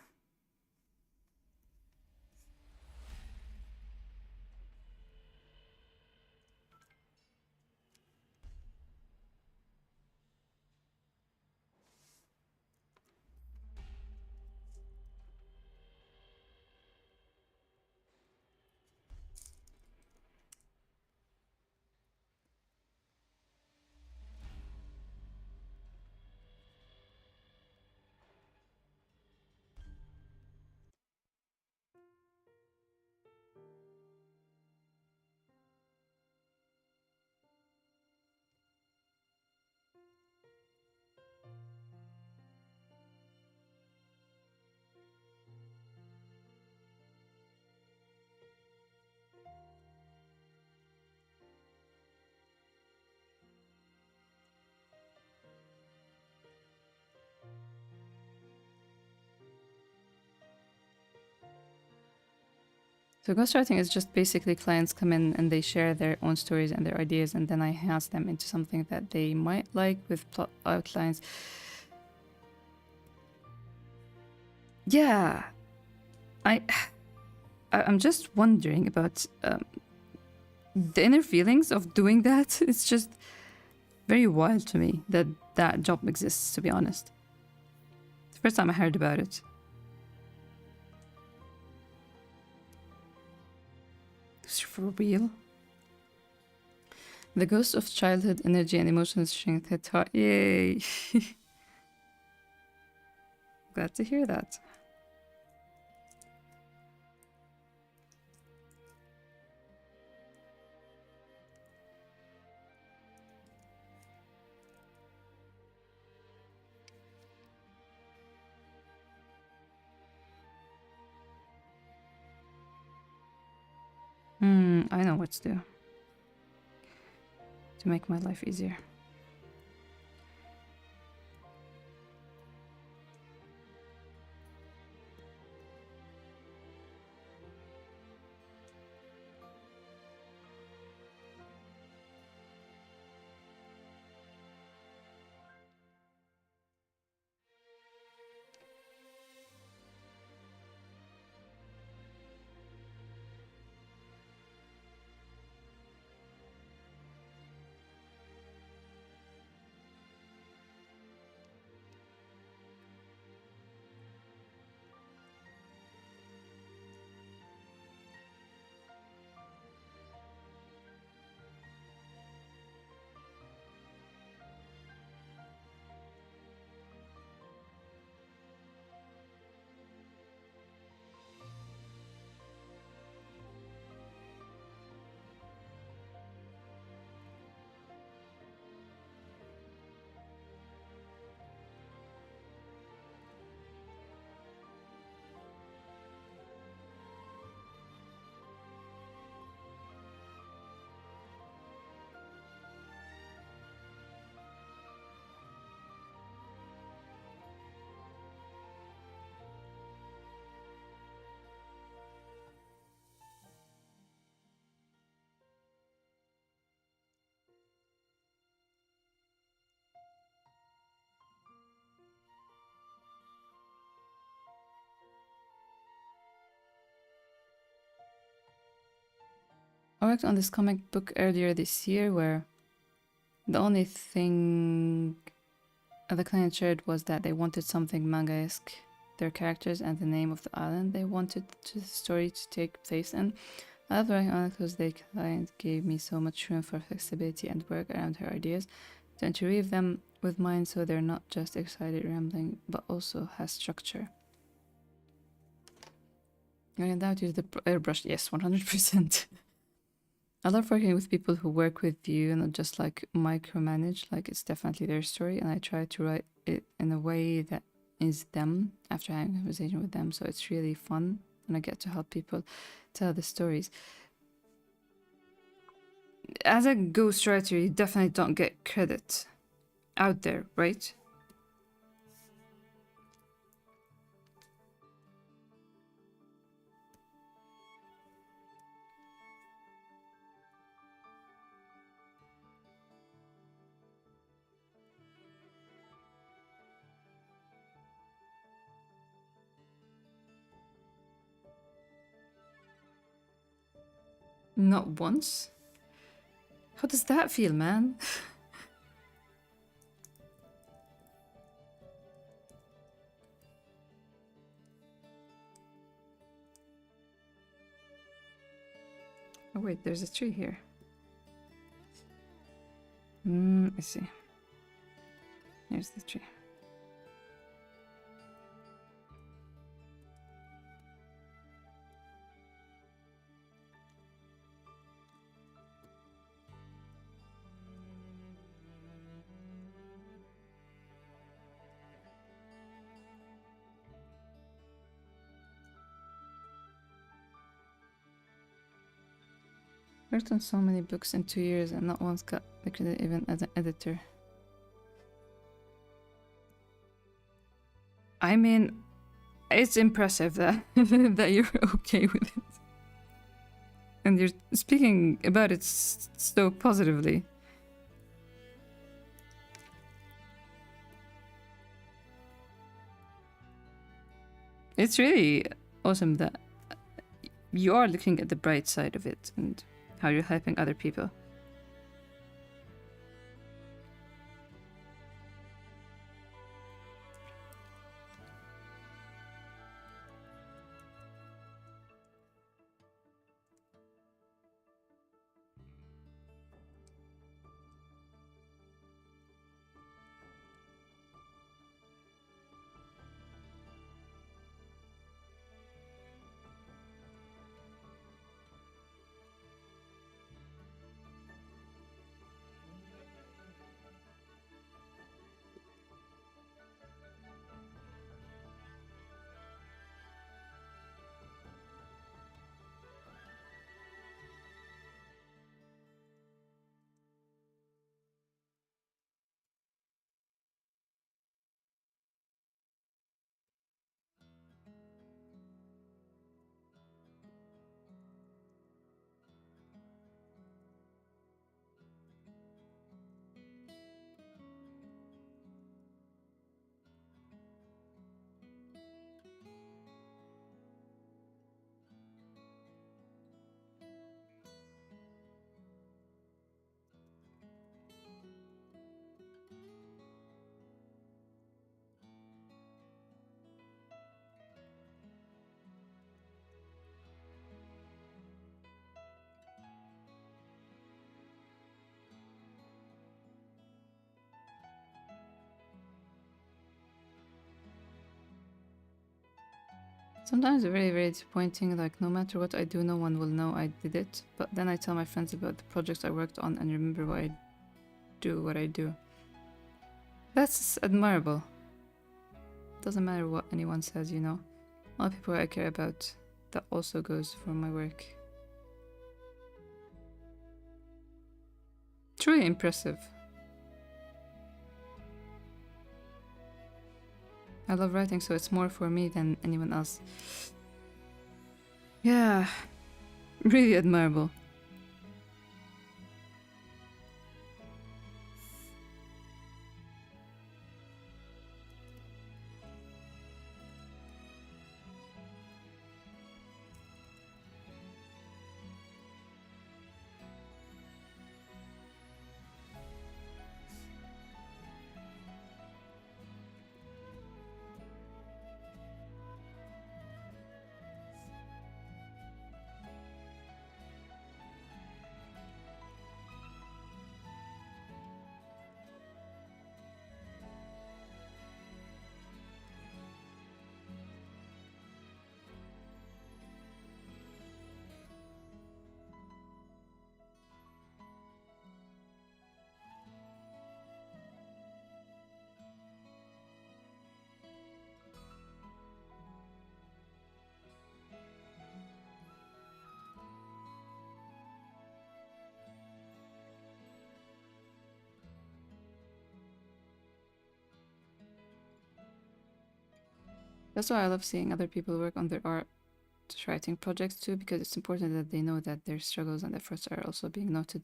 So ghostwriting is just basically clients come in and they share their own stories and their ideas, and then I enhance them into something that they might like with plot outlines. Yeah, I'm just wondering about the inner feelings of doing that. It's just very wild to me that that job exists, to be honest. It's the first time I heard about it. It's for real? The ghost of childhood energy and emotional strength had taught. Yay! Glad to hear that. I know what to do to make my life easier. I worked on this comic book earlier this year where the only thing the client shared was that they wanted something manga-esque. Their characters and the name of the island they wanted the story to take place in. I love working on it because the client gave me so much room for flexibility and work around her ideas to interweave them with mine so they're not just excited rambling but also has structure. I can now use the airbrush. Yes, 100%. I love working with people who work with you, not just like micromanage, like it's definitely their story, and I try to write it in a way that is them after having a conversation with them, so it's really fun and I get to help people tell the stories. As a ghostwriter, you definitely don't get credit out there, right? Not once? How does that feel, man? Oh wait, there's a tree here. I see. Here's the tree. Worked on so many books in 2 years and not once got the credit even as an editor. I mean, it's impressive that that you're okay with it. And you're speaking about it so positively. It's really awesome that you are looking at the bright side of it and how you're helping other people. Sometimes it's very, very disappointing, like no matter what I do, no one will know I did it. But then I tell my friends about the projects I worked on and remember why I do what I do. That's admirable. Doesn't matter what anyone says, you know. All people I care about, that also goes for my work. Truly impressive. I love writing, so it's more for me than anyone else. Yeah, really admirable. That's why I love seeing other people work on their art writing projects too, because it's important that they know that their struggles and efforts are also being noted,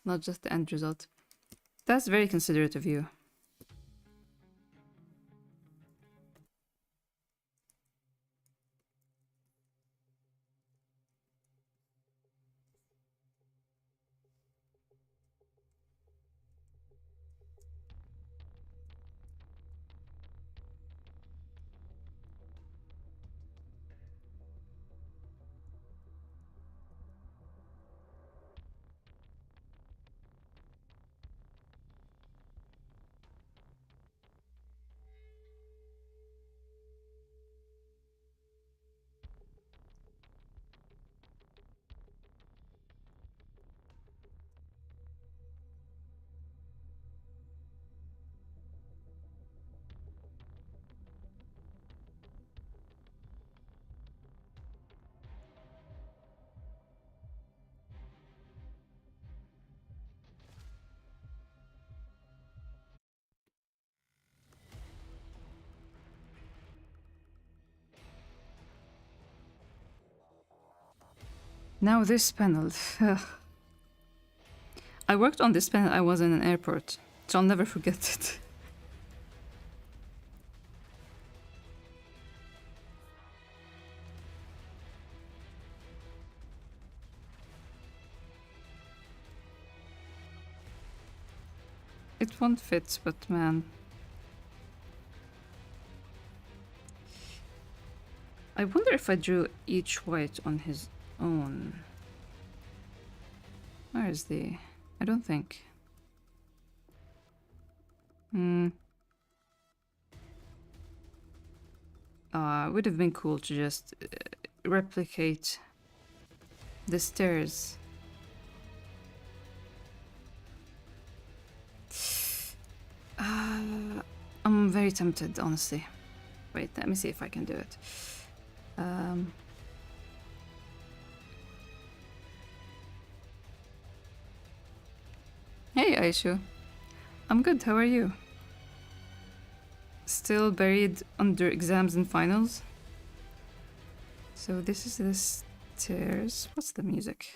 not just the end result. That's very considerate of you. Now this panel. I worked on this panel, I was in an airport, so I'll never forget it. It won't fit, but man. I wonder if I drew each white on his own. Where is the... I don't think. It would have been cool to just replicate the stairs. I'm very tempted, honestly. Wait, let me see if I can do it. Hey, Aishu. I'm good, how are you? Still buried under exams and finals? So this is the stairs. What's the music?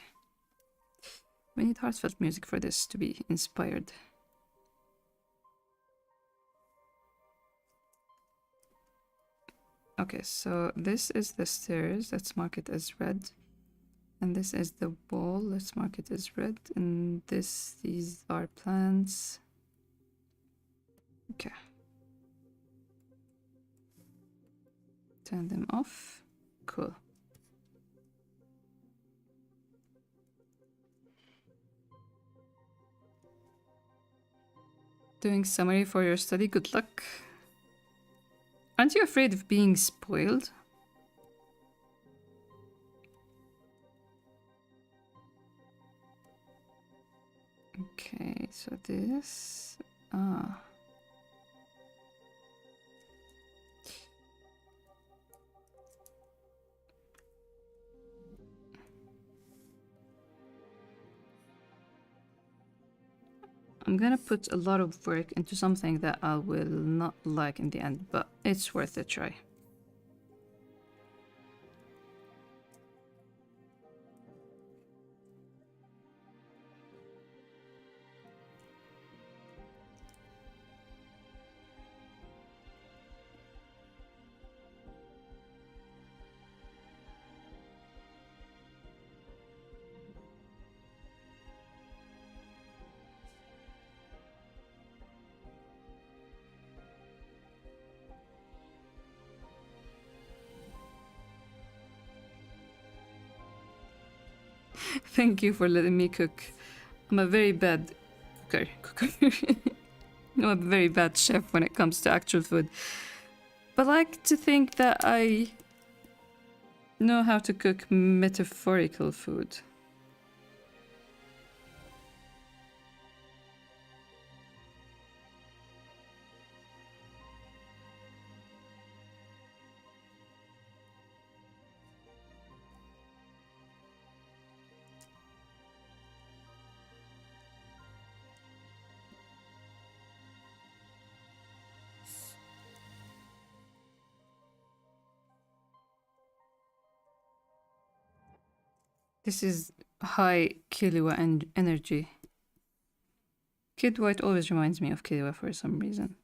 We need heartfelt music for this to be inspired. Okay, so this is the stairs. Let's mark it as red. And this is the wall. Let's mark it as red. And these are plants. Okay. Turn them off. Cool. Doing summary for your study. Good luck. Aren't you afraid of being spoiled? Okay, so this. Ah. I'm gonna put a lot of work into something that I will not like in the end, but it's worth a try. Thank you for letting me cook. I'm a very bad cooker. I'm a very bad chef when it comes to actual food. But I like to think that I know how to cook metaphorical food. This is high Killua and energy. Kid White always reminds me of Killua for some reason.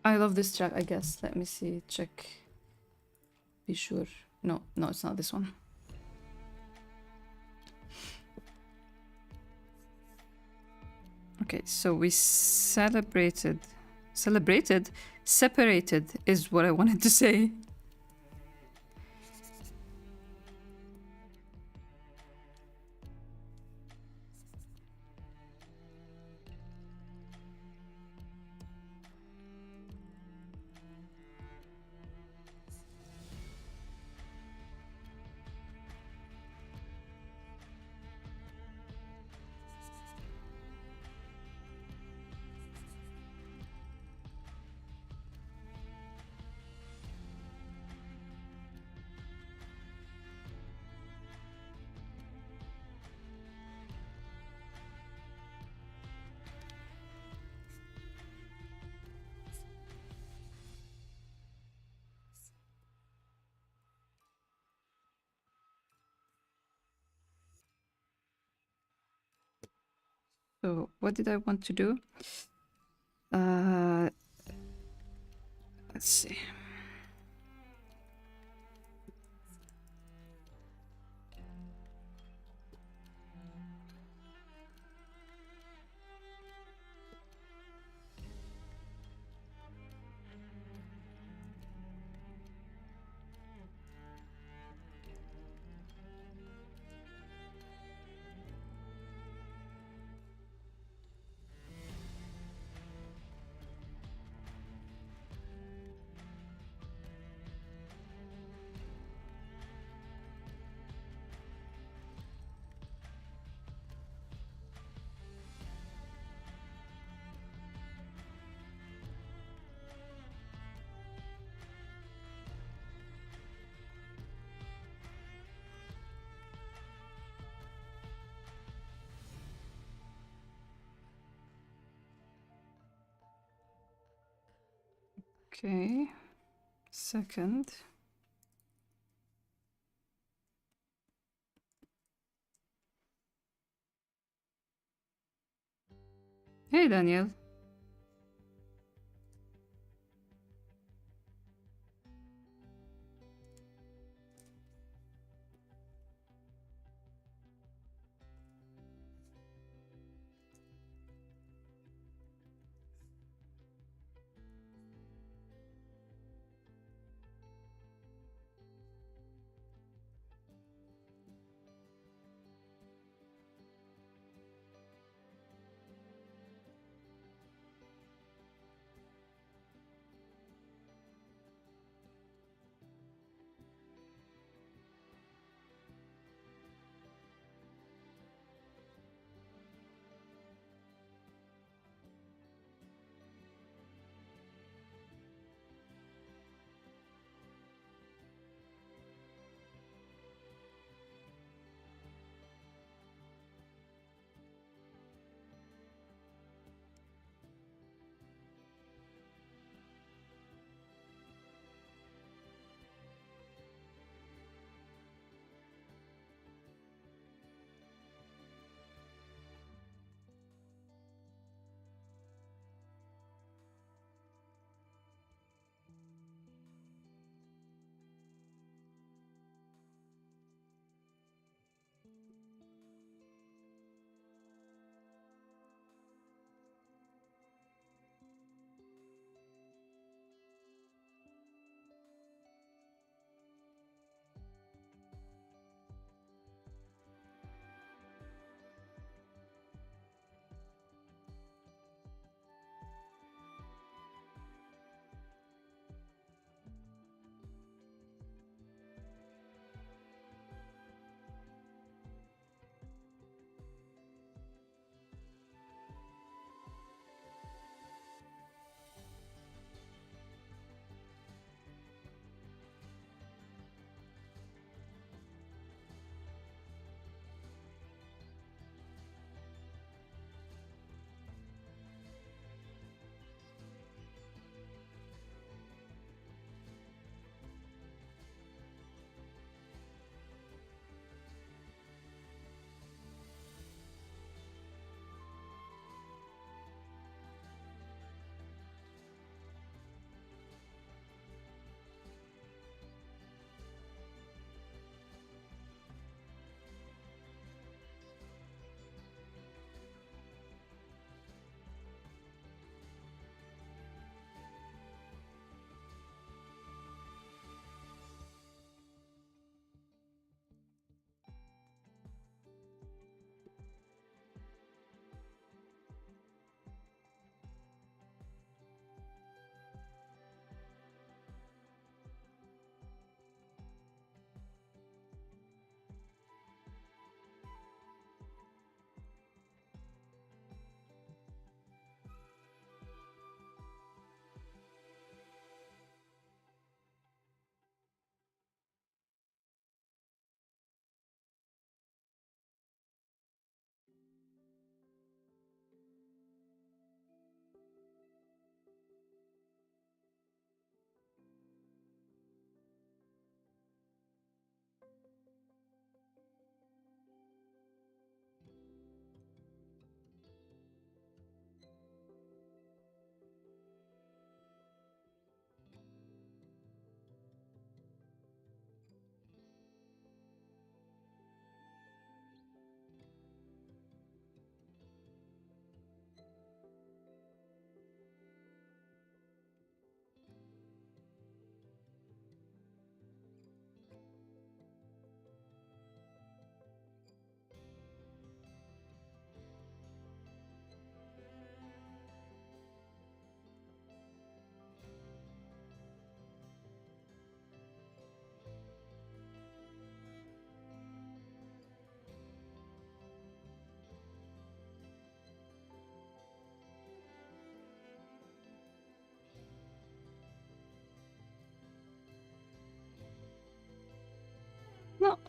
I love this track, I guess. Let me see, check. Be sure. No, it's not this one. Okay, so we separated is what I wanted to say. So what did I want to do? Let's see. Okay, second. Hey, Daniel.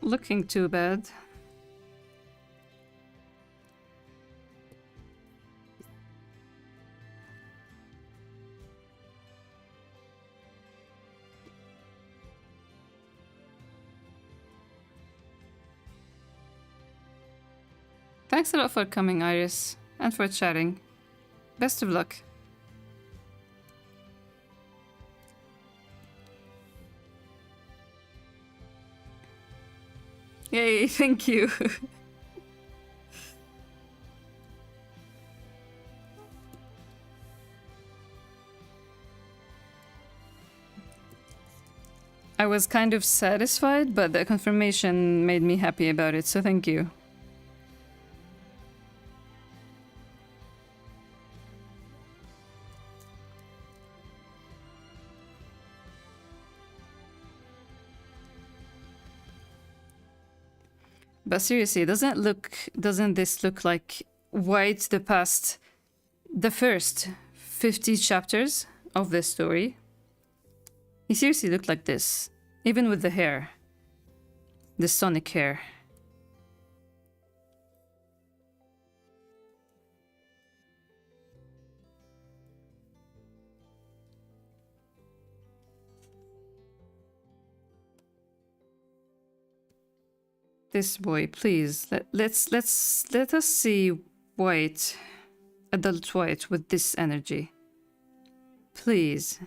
looking too bad. Thanks a lot for coming, Iris, and for chatting. Best of luck. Yay, thank you. I was kind of satisfied, but the confirmation made me happy about it, so thank you. But seriously, doesn't this look like White the first 50 chapters of this story? He seriously looked like this, even with the hair. The sonic hair. This boy, please. Let us see White, adult White, with this energy. Please.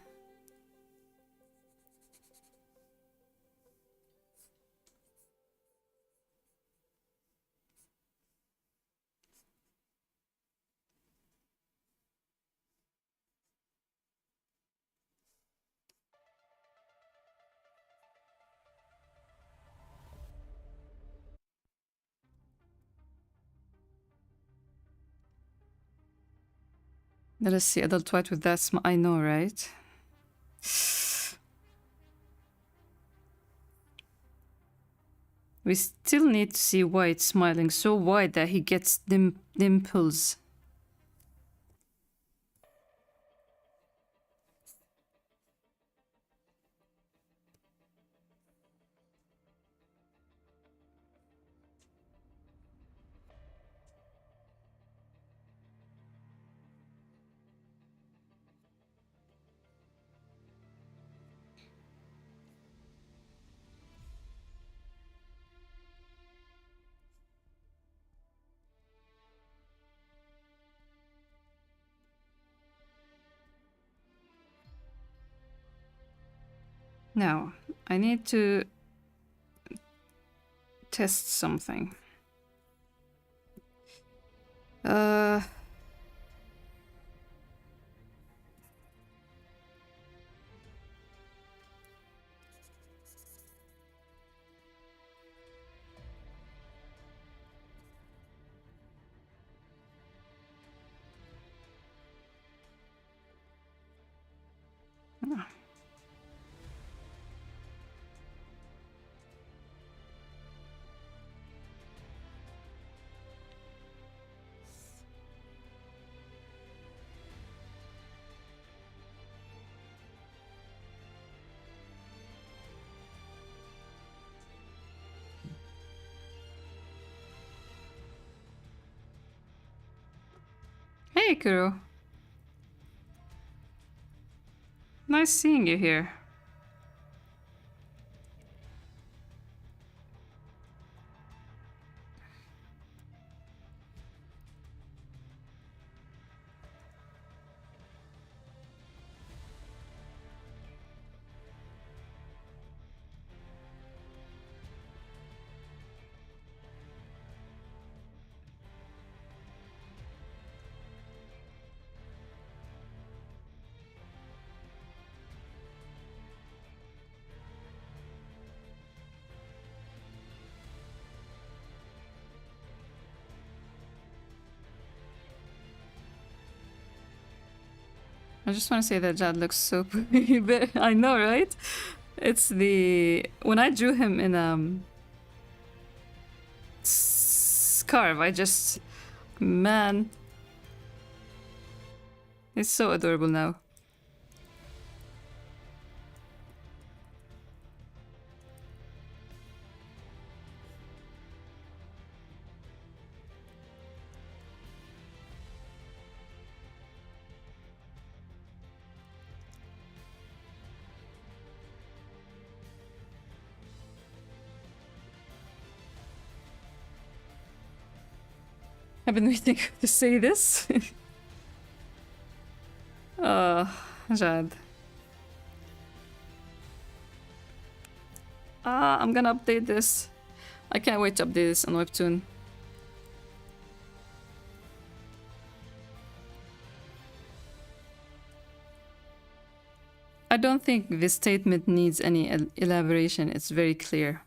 Let us see adult White with that smile. I know, right? We still need to see White smiling so wide that he gets dimples. Now, I need to test something. Hey, Kuro. Nice seeing you here. I just want to say that Jad looks so pretty. I know, right? It's when I drew him in scarf, man, he's so adorable now. I've been waiting to say this. Jad. I'm gonna update this. I can't wait to update this on Webtoon. I don't think this statement needs any elaboration. It's very clear.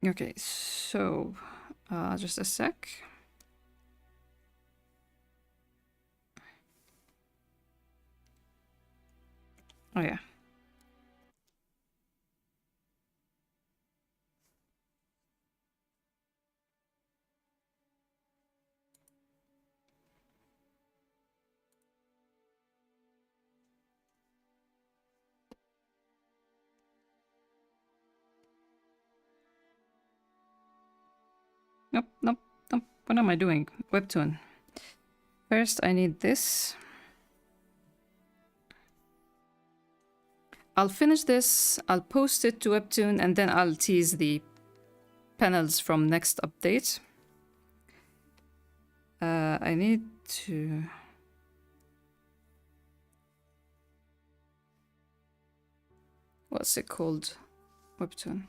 Okay, so just a sec. Oh yeah. Nope, nope, nope. What am I doing? Webtoon. First, I need this. I'll finish this, I'll post it to Webtoon, and then I'll tease the panels from next update. I need to... What's it called? Webtoon.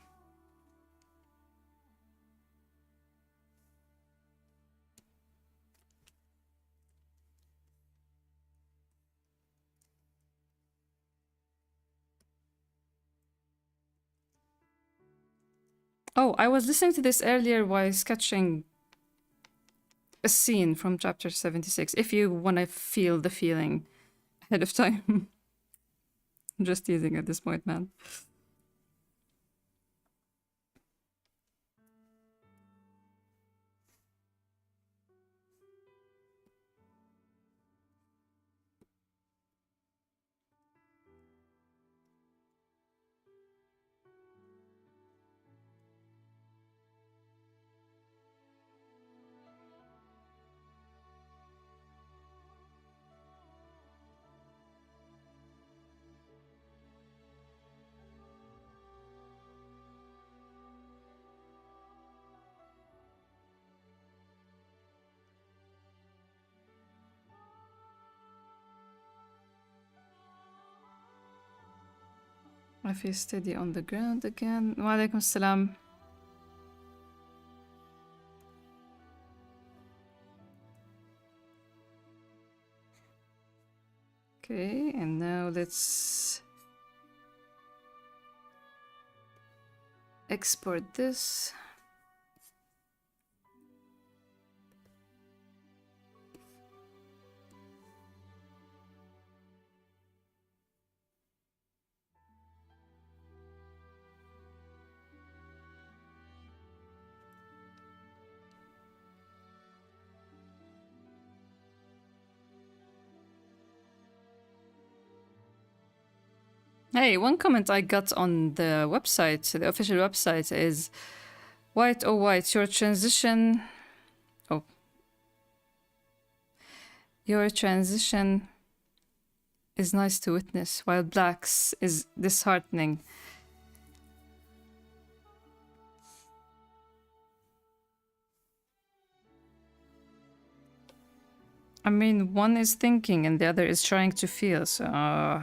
Oh, I was listening to this earlier while sketching a scene from chapter 76. If you want to feel the feeling ahead of time. I'm just teasing at this point, man. I feel steady on the ground again. Wa alaikum salam. Okay, and now let's export this. Hey, one comment I got on the website, the official website, is white, oh white, your transition... Oh. Your transition is nice to witness, while black's is disheartening. I mean, one is thinking and the other is trying to feel, so...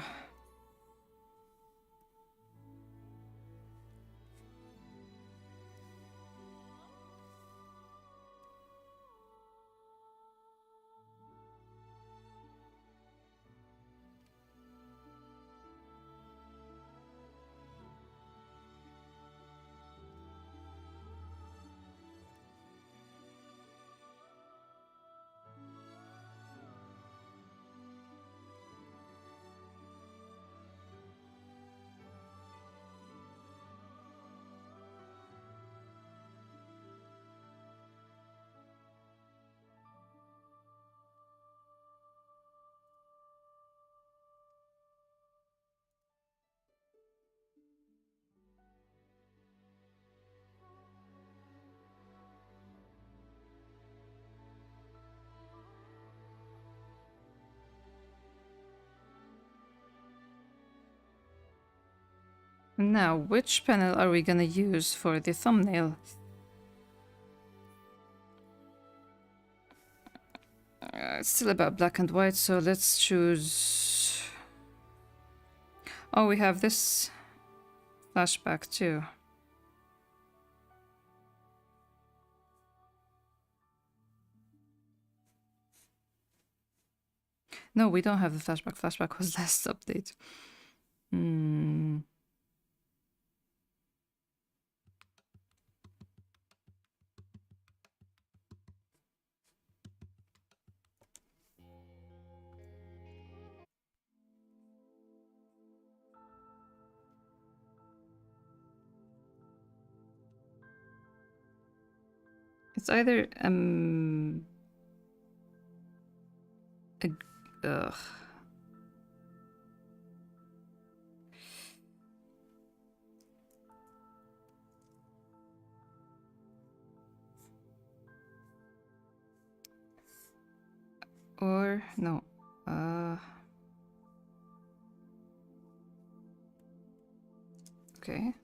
Now, which panel are we gonna use for the thumbnail? It's still about black and white, so let's choose... Oh, we have this flashback too. No, we don't have the flashback. Flashback was last update. It's either ugh. Or no. Okay.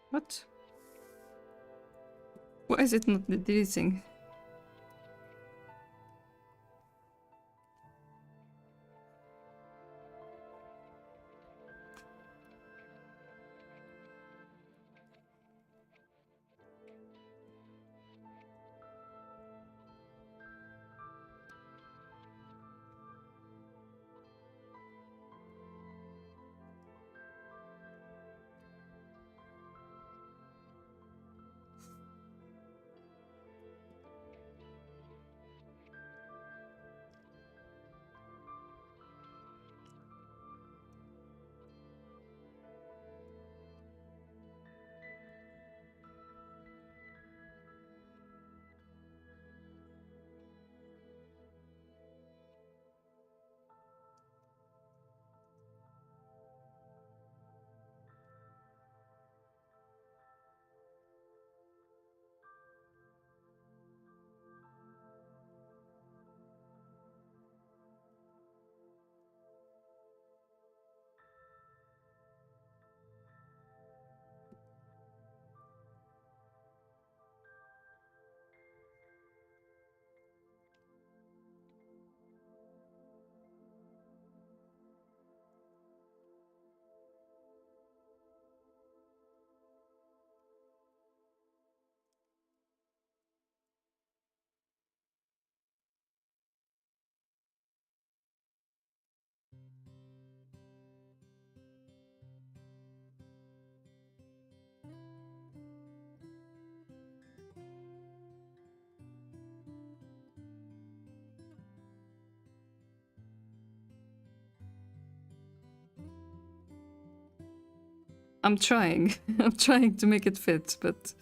What? Why is it not deleting? I'm trying. I'm trying to make it fit, but...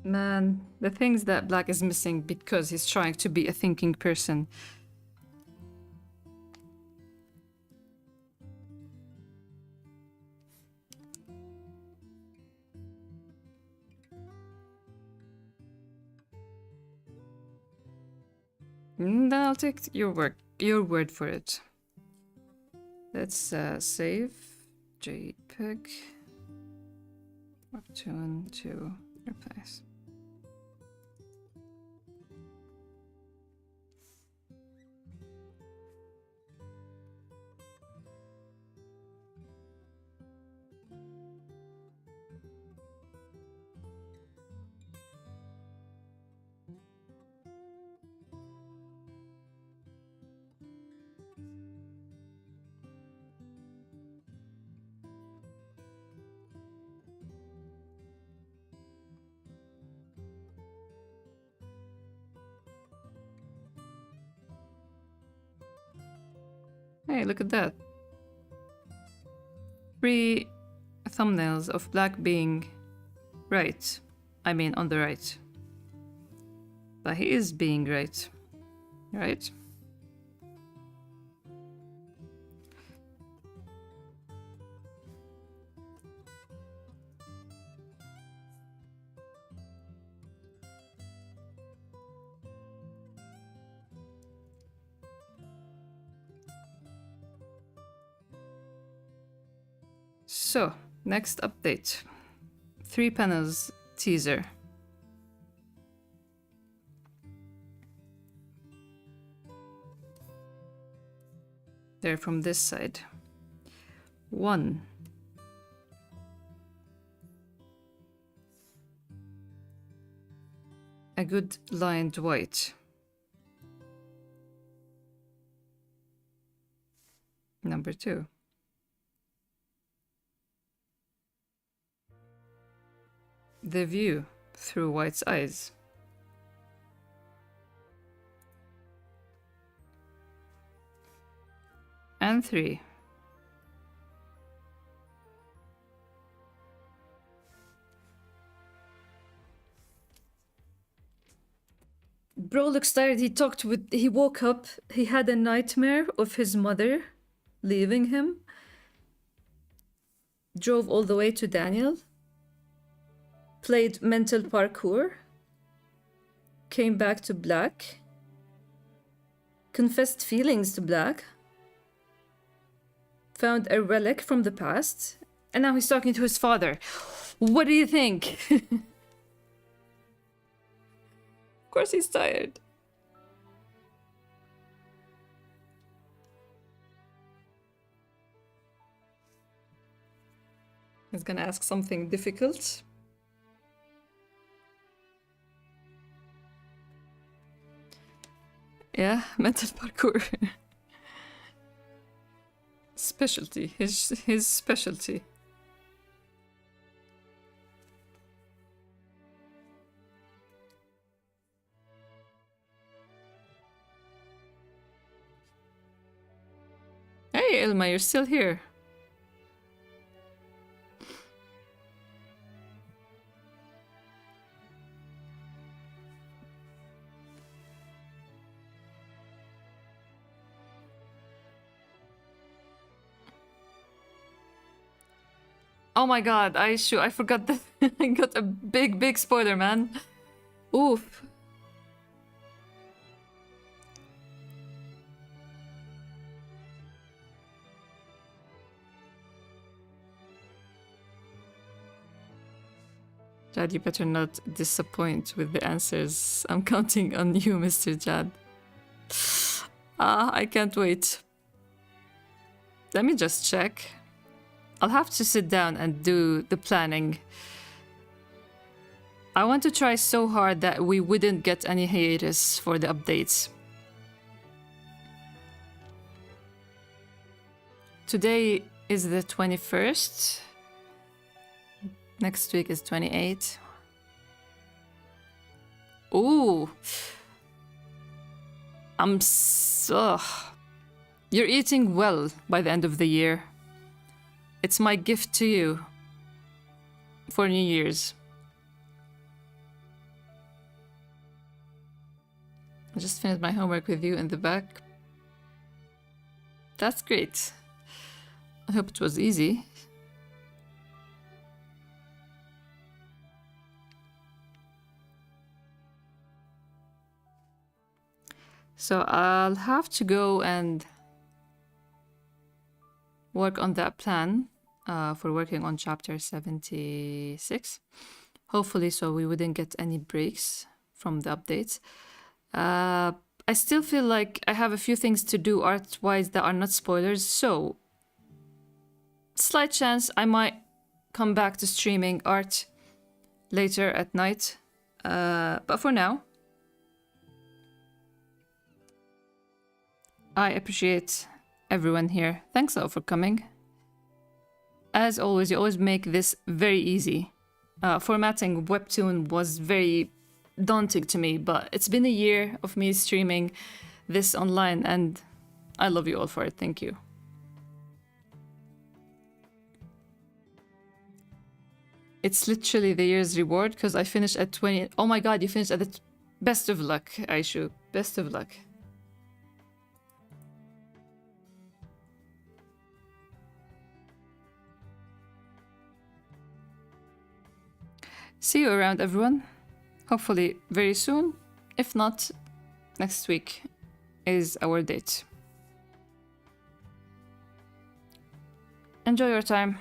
Man, the things that Black is missing because he's trying to be a thinking person. Then I'll take your word for it. Let's save JPEG. Webtoon to replace. Hey, look at that. 3 thumbnails of Black being right. I mean, on the right. But he is being right. Right? So, next update. 3 panels teaser. They're from this side. 1. A good lined white. Number 2. The view through White's eyes. And 3. Bro looks tired. He woke up. He had a nightmare of his mother leaving him. Drove all the way to Daniel. Played mental parkour. Came back to Black. Confessed feelings to Black. Found a relic from the past. And now he's talking to his father. What do you think? Of course he's tired. He's gonna ask something difficult. Yeah, mental parkour. Specialty, his specialty. Hey, Ilma, you're still here. Oh my god, I forgot that I got a big spoiler, man. Oof. Jad, you better not disappoint with the answers. I'm counting on you, Mr. Jad. I can't wait. Let me just check. I'll have to sit down and do the planning. I want to try so hard that we wouldn't get any hiatus for the updates. Today is the 21st. Next week is 28. Ooh. I'm so... You're eating well by the end of the year. It's my gift to you for New Year's. I just finished my homework with you in the back. That's great. I hope it was easy. So I'll have to go and work on that plan. for working on chapter 76. Hopefully, so we wouldn't get any breaks from the updates. I still feel like I have a few things to do art-wise that are not spoilers, so slight chance I might come back to streaming art later at night. But for now, I appreciate everyone here. Thanks all for coming. As always, you always make this very easy. Formatting webtoon was very daunting to me, but it's been a year of me streaming this online, and I love you all for it. Thank you. It's literally the year's reward because I finished at 20. Oh my god, you finished at the best of luck, Aishu. Best of luck. See you around, everyone. Hopefully very soon. If not, next week is our date. Enjoy your time.